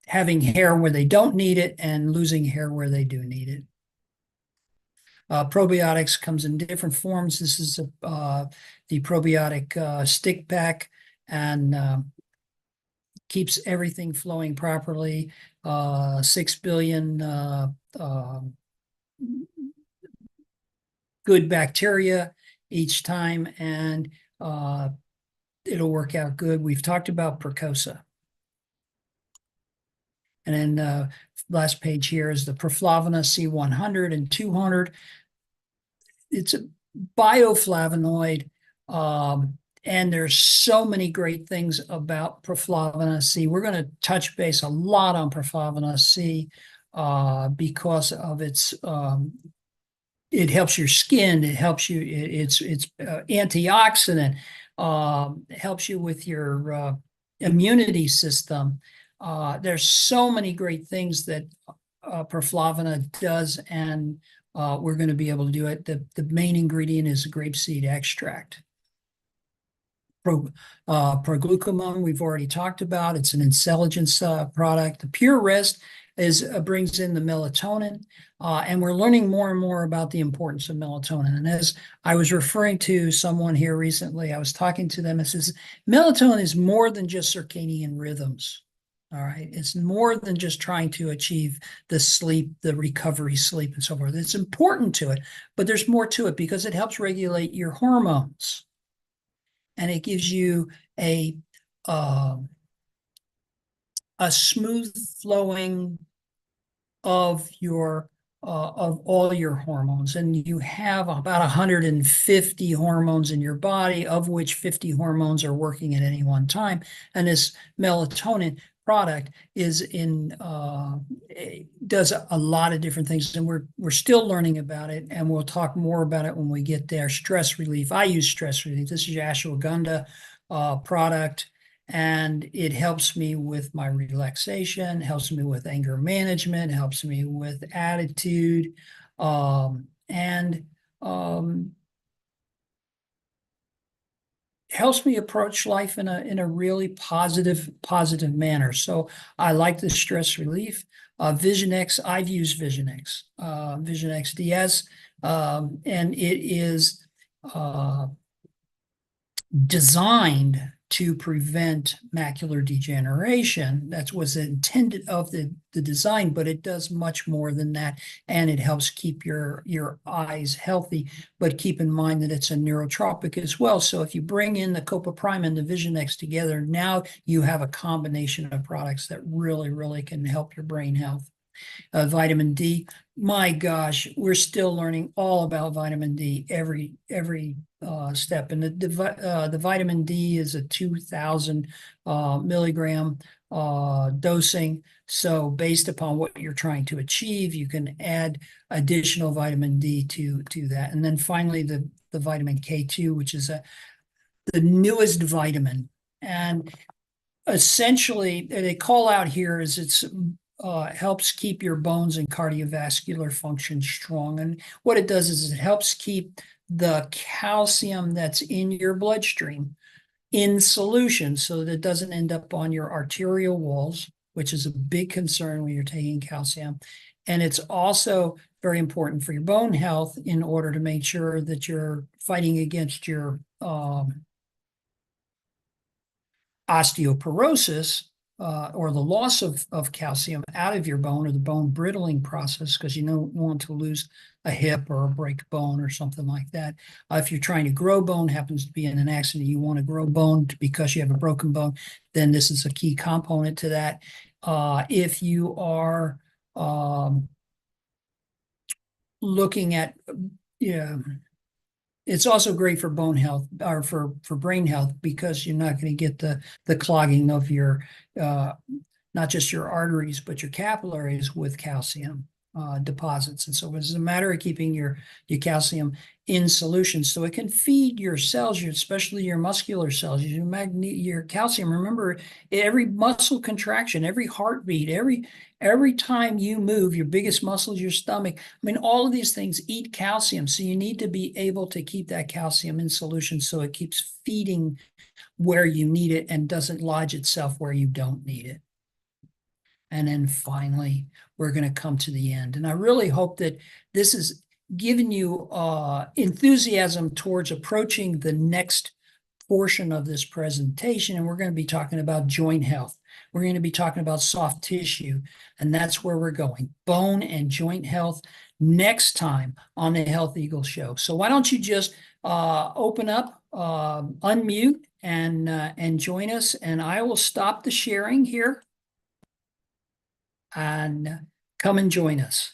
Speaker 1: having hair where they don't need it and losing hair where they do need it. Probiotics comes in different forms. This is the probiotic stick pack, and keeps everything flowing properly. 6 billion good bacteria each time, and it'll work out good. We've talked about Percosa. And then last page here is the Proflavina C100 and 200. It's a bioflavonoid, and there's so many great things about Proflavina C. We're going to touch base a lot on Proflavina C because of its it helps your skin. It helps you. It's antioxidant. Helps you with your immunity system. There's so many great things that Perflavina does, and we're going to be able to do it. The main ingredient is grapeseed extract. Proglucamone, we've already talked about. It's an intelligence product. The Pure Rest brings in the melatonin, and we're learning more and more about the importance of melatonin. And as I was referring to someone here recently, I was talking to them and says, melatonin is more than just circadian rhythms. All right. It's more than just trying to achieve the sleep, the recovery sleep, and so forth. It's important to it, but there's more to it because it helps regulate your hormones. And it gives you a smooth flowing of all your hormones. And you have about 150 hormones in your body, of which 50 hormones are working at any one time. And this melatonin product does a lot of different things, and we're still learning about it, and we'll talk more about it when we get there. Stress relief. I use stress relief. This is ashwagandha product, and it helps me with my relaxation, helps me with anger management, helps me with attitude, and helps me approach life in a really positive manner. So I like the stress relief. Vision X, I've used Vision X, Vision X DS, and it is designed to prevent macular degeneration. That was intended of the design, but it does much more than that, and it helps keep your eyes healthy. But keep in mind that it's a neurotropic as well. So if you bring in the Copaprime and the Vision X together, now you have a combination of products that really, really can help your brain health. Vitamin D, my gosh, we're still learning all about vitamin D every step. And the vitamin D is a 2,000 milligram dosing. So based upon what you're trying to achieve, you can add additional vitamin D to that. And then finally, the vitamin K2, which is the newest vitamin. And essentially, they call out here is it's helps keep your bones and cardiovascular function strong. And what it does is it helps keep the calcium that's in your bloodstream in solution so that it doesn't end up on your arterial walls, which is a big concern when you're taking calcium. And it's also very important for your bone health in order to make sure that you're fighting against your osteoporosis, or the loss of calcium out of your bone, or the bone brittling process, because you don't want to lose a hip or a break bone or something like that. If you're trying to grow bone, happens to be in an accident, you want to grow bone because you have a broken bone, then this is a key component to that. If you are looking at, it's also great for bone health, or for brain health, because you're not going to get the clogging of your not just your arteries but your capillaries with calcium deposits. And so it's a matter of keeping your calcium in solution so it can feed your cells, especially your muscular cells, your calcium. Remember, every muscle contraction, every heartbeat, every time you move, your biggest muscle is your stomach. I mean, all of these things eat calcium. So you need to be able to keep that calcium in solution so it keeps feeding where you need it and doesn't lodge itself where you don't need it. And then finally, we're going to come to the end. And I really hope that this has given you enthusiasm towards approaching the next portion of this presentation, and we're going to be talking about joint health. We're going to be talking about soft tissue, and that's where we're going. Bone and joint health next time on the Health Eagle Show. So why don't you just open up, unmute, and join us, and I will stop the sharing here and come and join us.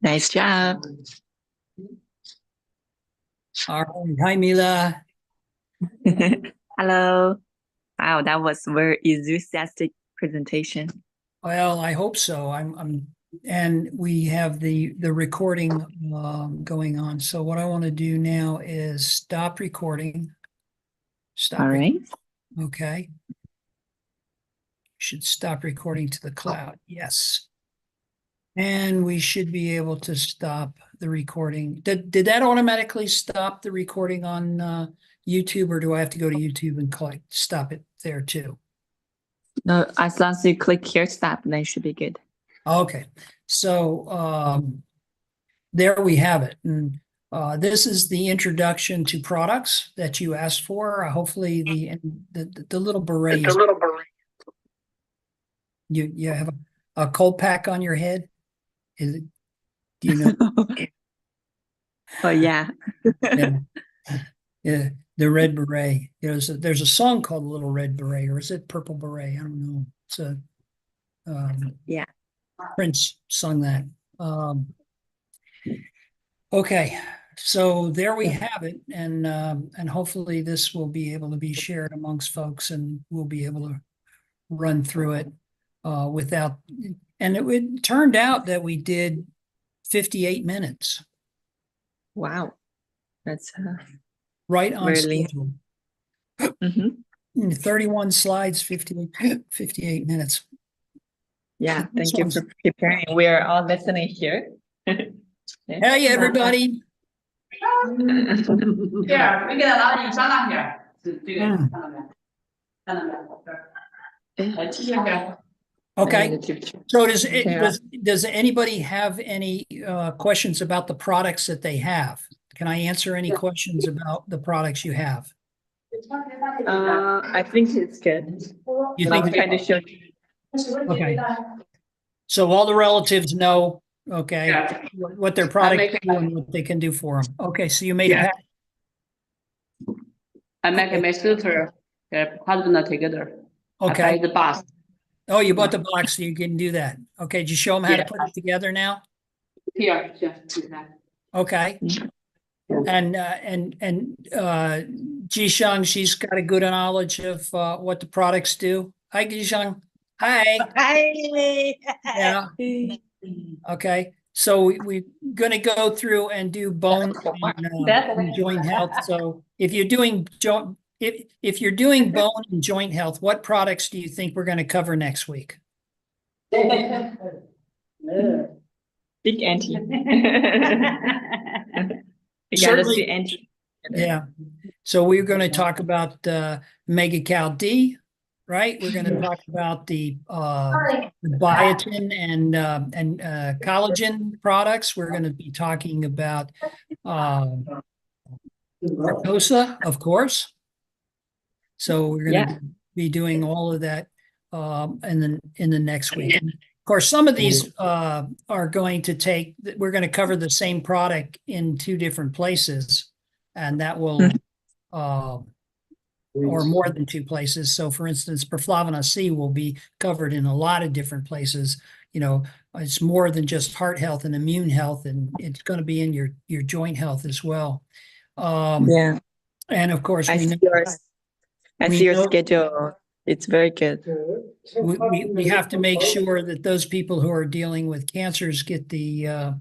Speaker 2: Nice job.
Speaker 1: All right. Hi, Mila.
Speaker 2: Hello. Wow, that was very enthusiastic presentation.
Speaker 1: Well, I hope so. And we have the recording going on. So what I want to do now is stop recording.
Speaker 2: All right.
Speaker 1: Okay. Should stop recording to the cloud. Yes. And we should be able to stop the recording. Did that automatically stop the recording on YouTube, or do I have to go to YouTube and stop it there too?
Speaker 2: No, as long as you click here, stop, then it should be good.
Speaker 1: Okay. So there we have it. And this is the introduction to products that you asked for. Hopefully the little beret. You have a cold pack on your head? Is it, do you know?
Speaker 2: Oh yeah.
Speaker 1: Yeah, the red beret. There's a song called Little Red Beret, or is it Purple Beret? I don't know. It's a
Speaker 2: yeah.
Speaker 1: Prince sung that. Okay, so there we have it, and hopefully this will be able to be shared amongst folks, and we'll be able to run through it without. And it turned out that we did 58 minutes.
Speaker 2: Wow, that's
Speaker 1: right on
Speaker 2: really
Speaker 1: schedule. 31 slides, 58 minutes.
Speaker 2: Yeah, thank you for preparing. We are all listening here.
Speaker 1: Hey, everybody. Okay. So does anybody have any questions about the products that they have? Can I answer any questions about the products you have?
Speaker 2: I think it's good.
Speaker 1: You think
Speaker 2: I'm trying to show you.
Speaker 1: Okay. So all the relatives know, okay, what their products do and what they can do for them. Okay, so you made a pack.
Speaker 3: I make my sister, husband together.
Speaker 1: Okay.
Speaker 3: I buy the box.
Speaker 1: Oh, you bought the box, so you can do that. Okay, did you show them how to put it together now?
Speaker 3: Here.
Speaker 1: Okay. And Jishang, she's got a good knowledge of what the products do. Hi, Jishang. Hi.
Speaker 4: Hi.
Speaker 1: Yeah. Okay. So we're going to go through and do bone and joint health. So if you're doing if you're doing bone and joint health, what products do you think we're going to cover next week?
Speaker 2: Big auntie.
Speaker 1: Certainly.
Speaker 2: Auntie.
Speaker 1: Yeah. So we're going to talk about Mega Cal D, right? We're going to talk about the biotin and collagen products. We're going to be talking about Artosa, of course. So we're going to be doing all of that in the next week. And of course, some of these are going to take. We're going to cover the same product in 2 different places, and that will. Or more than 2 places. So for instance, perflavin C will be covered in a lot of different places. You know, it's more than just heart health and immune health, and it's going to be in your joint health as well. And of course,
Speaker 2: I see your schedule. It's very good.
Speaker 1: We have to make sure that those people who are dealing with cancers get the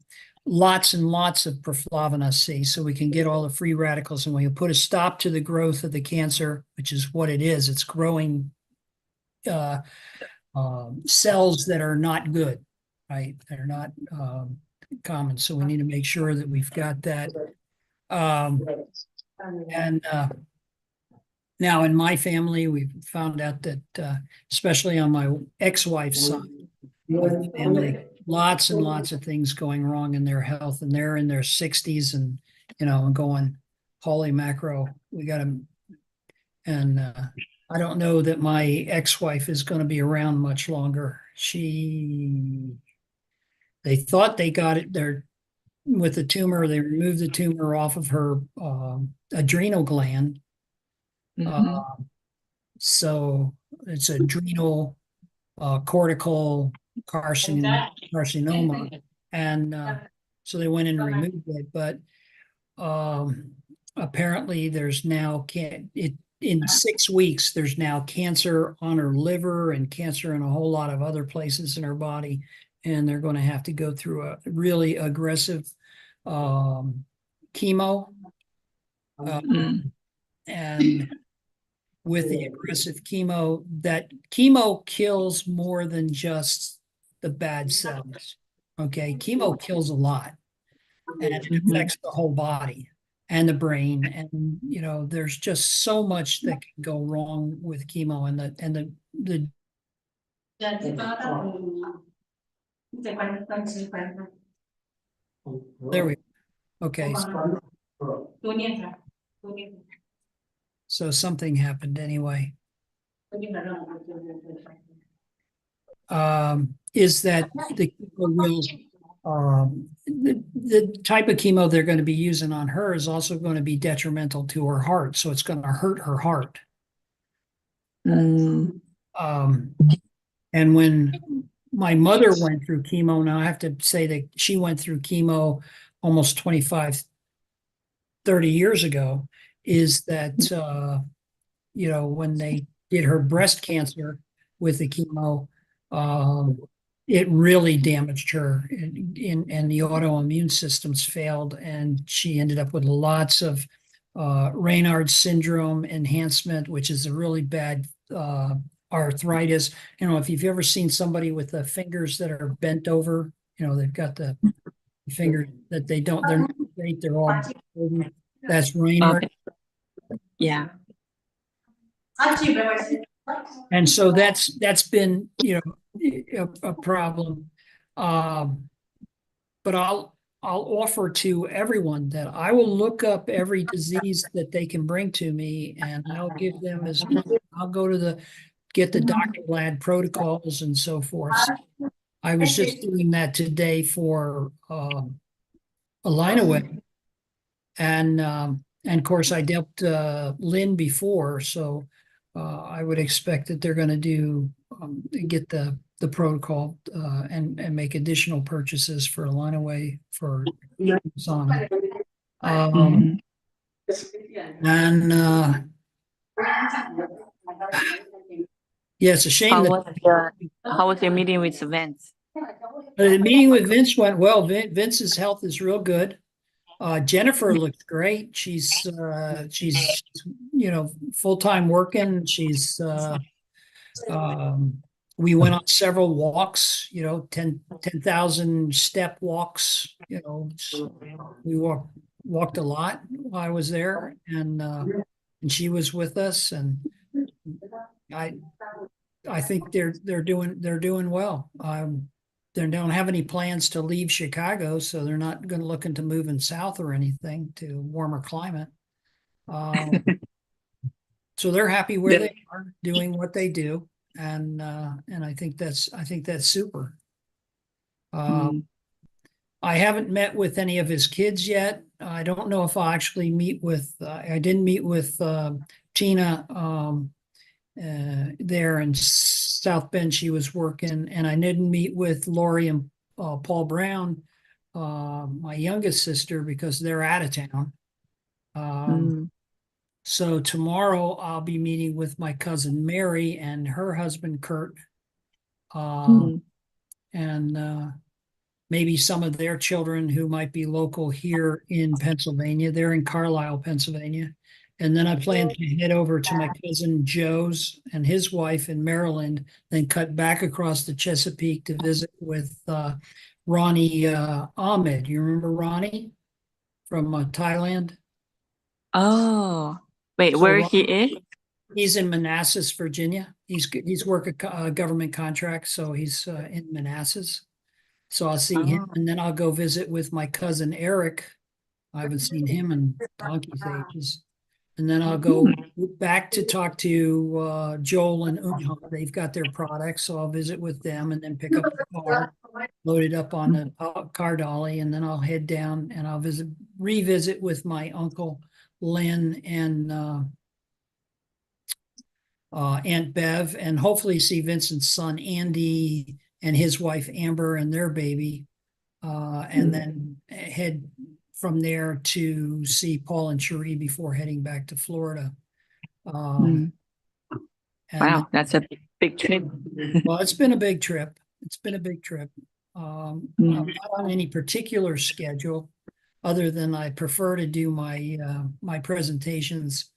Speaker 1: lots and lots of perflavin C, so we can get all the free radicals, and we can put a stop to the growth of the cancer, which is what it is. It's growing cells that are not good, right? They're not common. So we need to make sure that we've got that. Now in my family, we've found out that, especially on my ex-wife's side, family, lots and lots of things going wrong in their health, and they're in their 60s and, and going, holy macro, we got to, and I don't know that my ex-wife is going to be around much longer. They thought they got it there with the tumor. They removed the tumor off of her adrenal gland. So it's adrenal cortical carcinoma. And so they went in and removed it. But apparently there's now, in 6 weeks, there's now cancer on her liver and cancer in a whole lot of other places in her body. And they're going to have to go through a really aggressive chemo. And with the aggressive chemo, that chemo kills more than just the bad cells. Okay, chemo kills a lot, and it affects the whole body and the brain. And there's just so much that can go wrong with chemo, and the there we go. Okay. So something happened anyway. Is that the the type of chemo they're going to be using on her is also going to be detrimental to her heart, so it's going to hurt her heart. And when my mother went through chemo, now I have to say that she went through chemo almost 25, 30 years ago, is that, when they did her breast cancer with the chemo, it really damaged her, and the autoimmune systems failed, and she ended up with lots of Raynaud's syndrome enhancement, which is a really bad arthritis. If you've ever seen somebody with the fingers that are bent over, they've got the finger that they're not straight, they're all bent. That's Raynaud.
Speaker 2: Yeah.
Speaker 1: And so that's been, a problem. But I'll offer to everyone that I will look up every disease that they can bring to me, and I'll give them I'll go to get the Dr. Glad protocols and so forth. I was just doing that today for a line away. And of course I dealt Lynn before, so I would expect that they're going to get the protocol and make additional purchases for a line away for Sana. And yeah, it's a shame
Speaker 2: how was your meeting with Vince?
Speaker 1: The meeting with Vince went well. Vince's health is real good. Jennifer looks great. She's full-time working. We went on several walks, 10,000 step walks, we walked a lot while I was there, and she was with us, and I think they're doing well. They don't have any plans to leave Chicago, so they're not going to looking to moving south or anything to warmer climate. So they're happy where they are, doing what they do, and I think that's super. I haven't met with any of his kids yet. I don't know if I'll actually meet with. I didn't meet with Tina there in South Bend. She was working, and I didn't meet with Lori and Paul Brown, my youngest sister, because they're out of town. So tomorrow I'll be meeting with my cousin Mary and her husband Kurt, and maybe some of their children who might be local here in Pennsylvania. They're in Carlisle, Pennsylvania. And then I plan to head over to my cousin Joe's and his wife in Maryland, then cut back across the Chesapeake to visit with Ronnie Ahmed. You remember Ronnie from Thailand?
Speaker 2: Oh, wait, where he is?
Speaker 1: He's in Manassas, Virginia. He's working a government contract, so he's in Manassas. So I'll see him,
Speaker 2: Oh.
Speaker 1: and then I'll go visit with my cousin Eric. I haven't seen him in donkey's ages. And then I'll go back to talk to Joel and Unha. They've got their products, so I'll visit with them and then pick up the car, load it up on the car dolly, and then I'll head down and I'll revisit with my uncle Lynn and Aunt Bev, and hopefully see Vincent's son Andy and his wife Amber and their baby, and then head from there to see Paul and Cherie before heading back to Florida. And
Speaker 2: Wow, that's a big trip.
Speaker 1: well, it's been a big trip. It's been a big trip. I'm not on any particular schedule, other than I prefer to do my presentations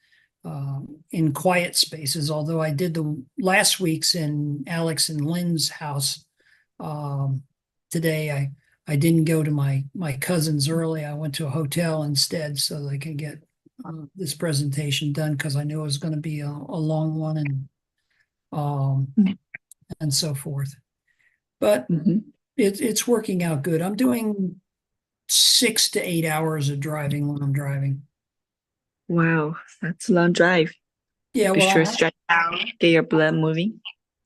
Speaker 1: in quiet spaces. Although I did the last week's in Alex and Lynn's house. Today I didn't go to my cousin's early. I went to a hotel instead so they could get this presentation done, because I knew it was going to be a long one and so forth. But it's working out good. I'm doing 6 to 8 hours of driving when I'm driving.
Speaker 2: Wow, that's a long drive.
Speaker 1: Yeah,
Speaker 2: Be
Speaker 1: well,
Speaker 2: sure stretch out, get your blood moving.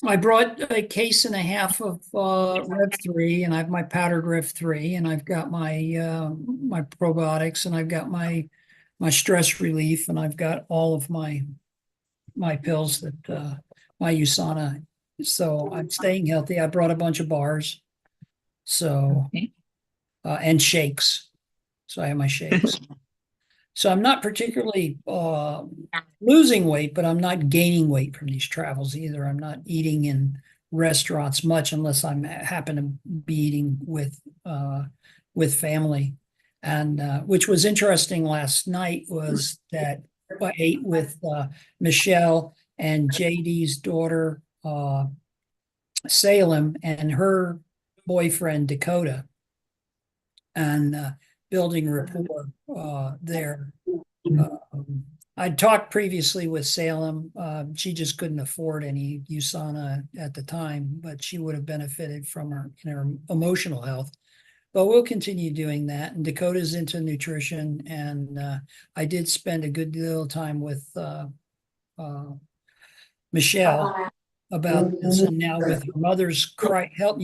Speaker 1: I brought a case and a half of Rev 3, and I have my powdered Rev 3, and I've got my my probiotics, and I've got my stress relief, and I've got all of my pills that my USANA. So I'm staying healthy. I brought a bunch of bars, so and shakes. So I have my shakes. So I'm not particularly losing weight, but I'm not gaining weight from these travels either. I'm not eating in restaurants much, unless I happen to be eating with family. And which was interesting last night was that I ate with Michelle and JD's daughter Salem and her boyfriend Dakota, and building rapport there. I talked previously with Salem. She just couldn't afford any USANA at the time, but she would have benefited from her emotional health. But we'll continue doing that. And Dakota's into nutrition, and I did spend a good deal of time with Michelle about this, and now with her mother's health,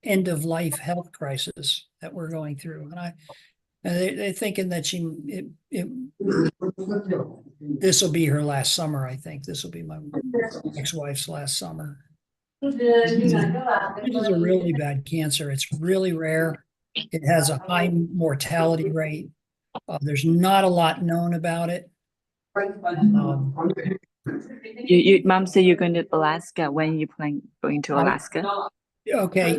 Speaker 1: end of life health crisis that we're going through, and they're thinking that this will be her last summer. I think this will be my ex-wife's last summer. This is a really bad cancer. It's really rare. It has a high mortality rate. There's not a lot known about it.
Speaker 2: Your mom said you're going to Alaska. When you plan going to Alaska?
Speaker 1: Okay,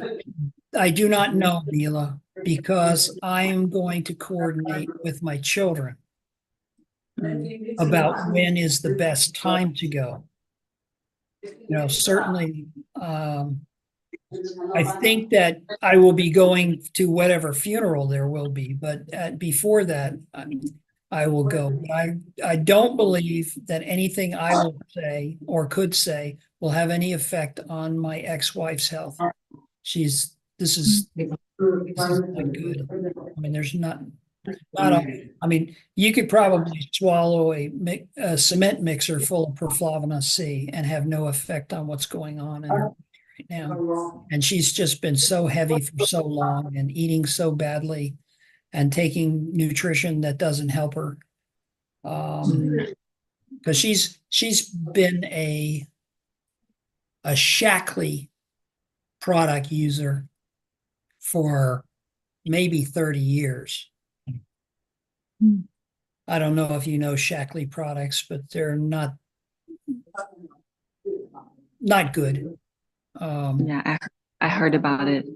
Speaker 1: I do not know, Mila, because I am going to coordinate with my children about when is the best time to go. Certainly, I think that I will be going to whatever funeral there will be, but before that, I will go. I don't believe that anything I will say or could say will have any effect on my ex-wife's health. This is not good. I mean, there's not I mean, you could probably swallow a cement mixer full of perflavin C and have no effect on what's going on in her right now. And she's just been so heavy for so long and eating so badly and taking nutrition that doesn't help her. Because she's been a Shackley product user for maybe 30 years. I don't know if you know Shackley products, but they're not good.
Speaker 2: Yeah, I heard about it.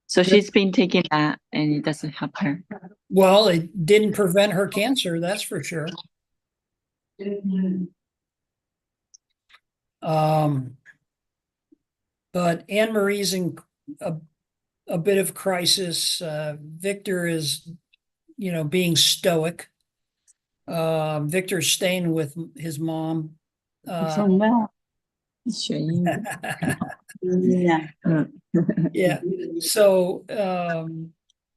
Speaker 2: So she's been taking that and it doesn't help her.
Speaker 1: Well, it didn't prevent her cancer, that's for sure. But Anne-Marie's in a bit of crisis. Victor is, being stoic. Victor's staying with his mom.
Speaker 2: 什么？学英语。
Speaker 1: Yeah. So,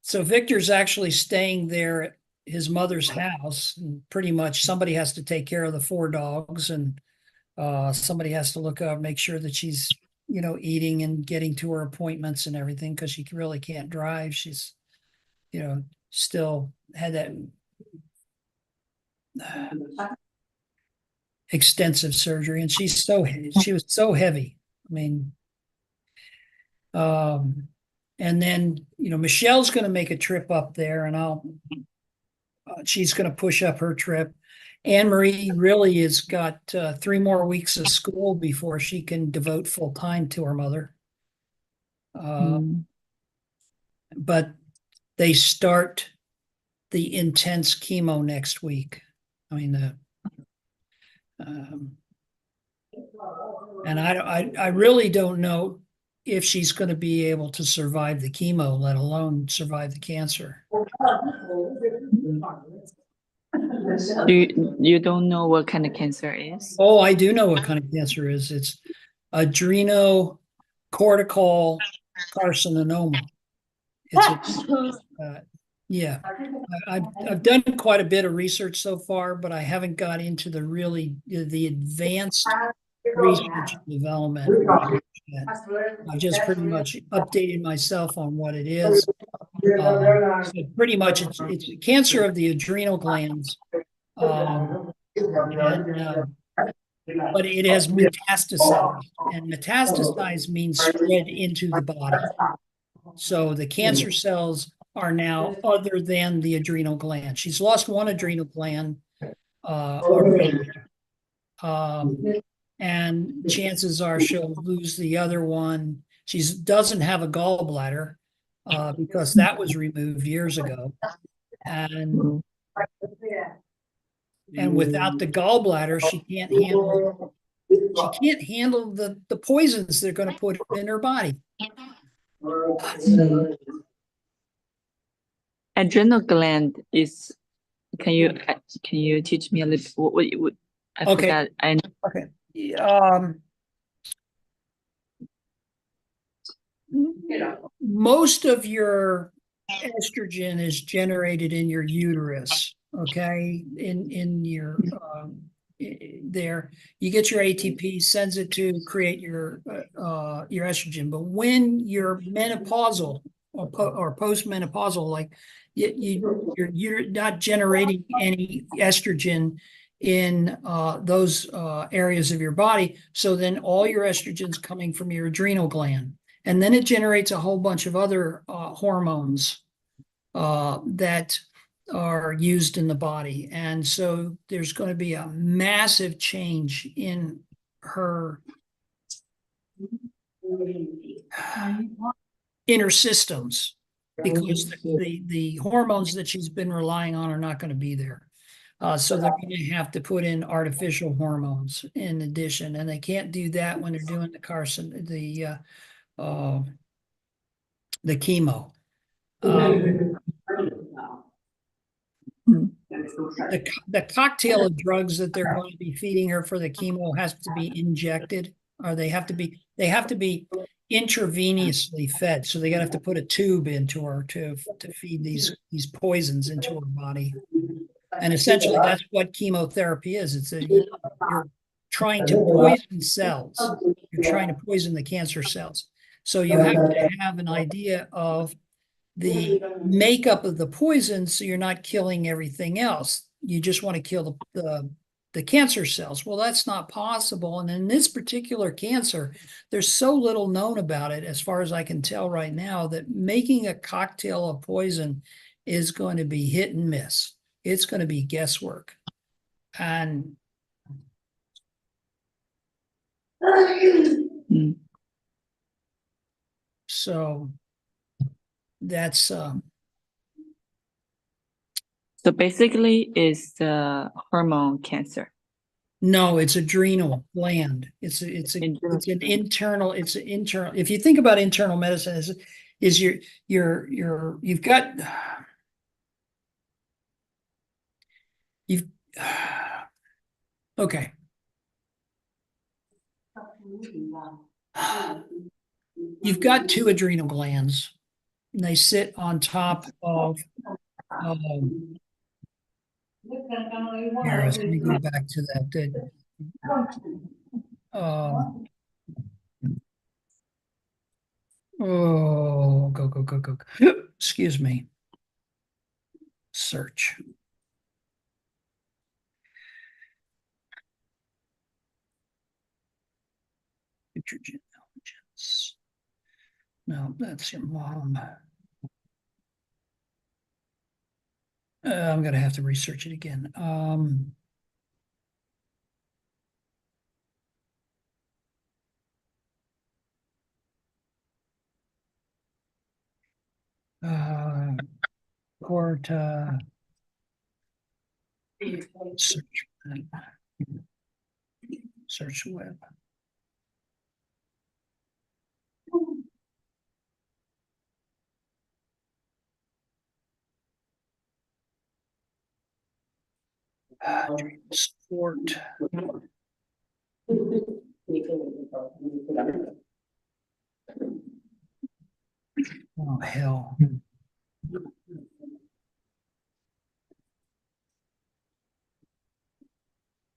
Speaker 1: so Victor's actually staying there at his mother's house. And pretty much somebody has to take care of the 4 dogs, and somebody has to look up, make sure that she's, eating and getting to her appointments and everything, because she really can't drive. She's, still had that extensive surgery, and she was so heavy. I mean, and then, Michelle's going to make a trip up there, and she's going to push up her trip. Anne Marie really has got 3 more weeks of school before she can devote full time to her mother. But they start the intense chemo next week. I mean, and I really don't know if she's going to be able to survive the chemo, let alone survive the cancer.
Speaker 2: You don't know what kind of cancer is?
Speaker 1: Oh, I do know what kind of cancer is. It's adrenocortical carcinoma. Yeah. I've done quite a bit of research so far, but I haven't got into the advanced research and development yet. I just pretty much updated myself on what it is. So pretty much it's cancer of the adrenal glands. But it has metastasized, and metastasize means spread into the body. So the cancer cells are now other than the adrenal gland. She's lost one adrenal gland already. And chances are she'll lose the other one. She doesn't have a gallbladder because that was removed years ago. And without the gallbladder, she can't handle the poisons they're going to put in her body.
Speaker 2: Adrenal gland is. Can you teach me a little? What I
Speaker 1: Okay.
Speaker 2: forgot.
Speaker 1: Okay. Most of your estrogen is generated in your uterus. Okay, in your there, you get your ATP, sends it to create your estrogen. But when you're menopausal or postmenopausal, like you're not generating any estrogen in those areas of your body. So then all your estrogen's coming from your adrenal gland, and then it generates a whole bunch of other hormones that are used in the body. And so there's going to be a massive change in her inner systems, because the hormones that she's been relying on are not going to be there. So they're going to have to put in artificial hormones in addition, and they can't do that when they're doing the chemo. The cocktail of drugs that they're going to be feeding her for the chemo has to be injected, or they have to be intravenously fed. So they got to have to put a tube into her to feed these poisons into her body. And essentially that's what chemotherapy is. You're trying to poison cells. You're trying to poison the cancer cells. So you have to have an idea of the makeup of the poison, so you're not killing everything else. You just want to kill the cancer cells. Well, that's not possible. And in this particular cancer, there's so little known about it, as far as I can tell right now, that making a cocktail of poison is going to be hit and miss. It's going to be guesswork. And so that's
Speaker 2: So basically it's the hormone cancer.
Speaker 1: No, it's adrenal gland. It's an internal. If you think about internal medicine, is you've got Okay. You've got two adrenal glands, and they sit on top of, here, let me go back to that. Go. Excuse me. Search. Nitrogen allergens. No, that's your mom. I'm gonna have to research it again. Porta search. Search web. Sport. Oh, hell.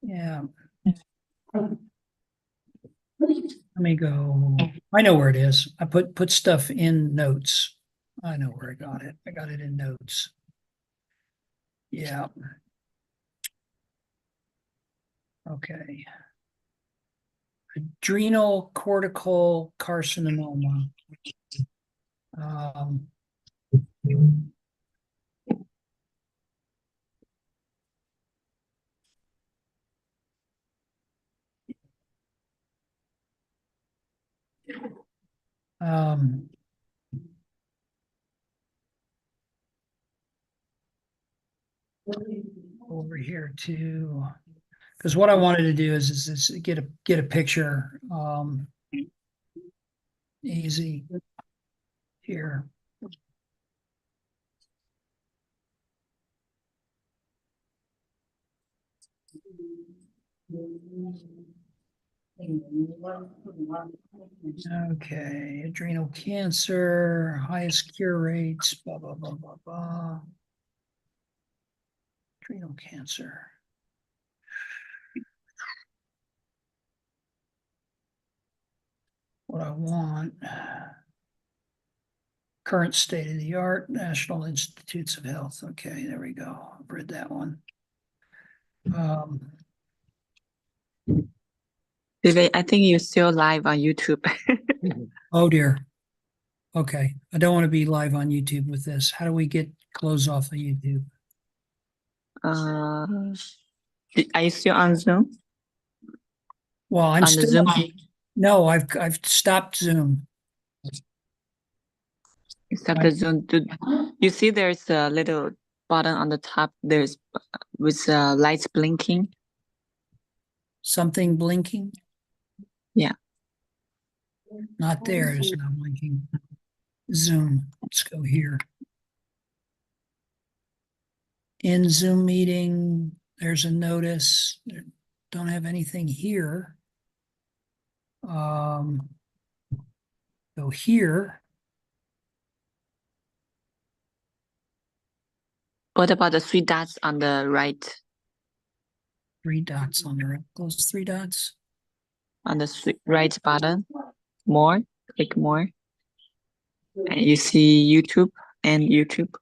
Speaker 1: Yeah. Let me go. I know where it is. I put stuff in notes. I know where I got it. I got it in notes. Yeah. Okay. Adrenal cortical carcinoma. Over here too, because what I wanted to do is get a picture. Easy here. Okay, adrenal cancer, highest cure rates, blah, blah, blah, blah, blah. Adrenal cancer. What I want, current state of the art, National Institutes of Health. Okay, there we go. I've read that one.
Speaker 2: David, I think you're still live on YouTube.
Speaker 1: Oh dear. Okay, I don't want to be live on YouTube with this. How do we get close off of YouTube?
Speaker 2: Are you still on Zoom?
Speaker 1: Well, I'm
Speaker 2: On the
Speaker 1: still
Speaker 2: Zoom?
Speaker 1: no, I've stopped Zoom.
Speaker 2: Except the Zoom. You see there's a little button on the top. There's with lights blinking.
Speaker 1: Something blinking?
Speaker 2: Yeah.
Speaker 1: Not there. It's not blinking. Zoom. Let's go here. In Zoom meeting, there's a notice. Don't have anything here. Go here.
Speaker 2: What about the three dots on the right?
Speaker 1: 3 dots on the right. Those 3 dots.
Speaker 2: On the right button, more, click more. And you see YouTube and YouTube.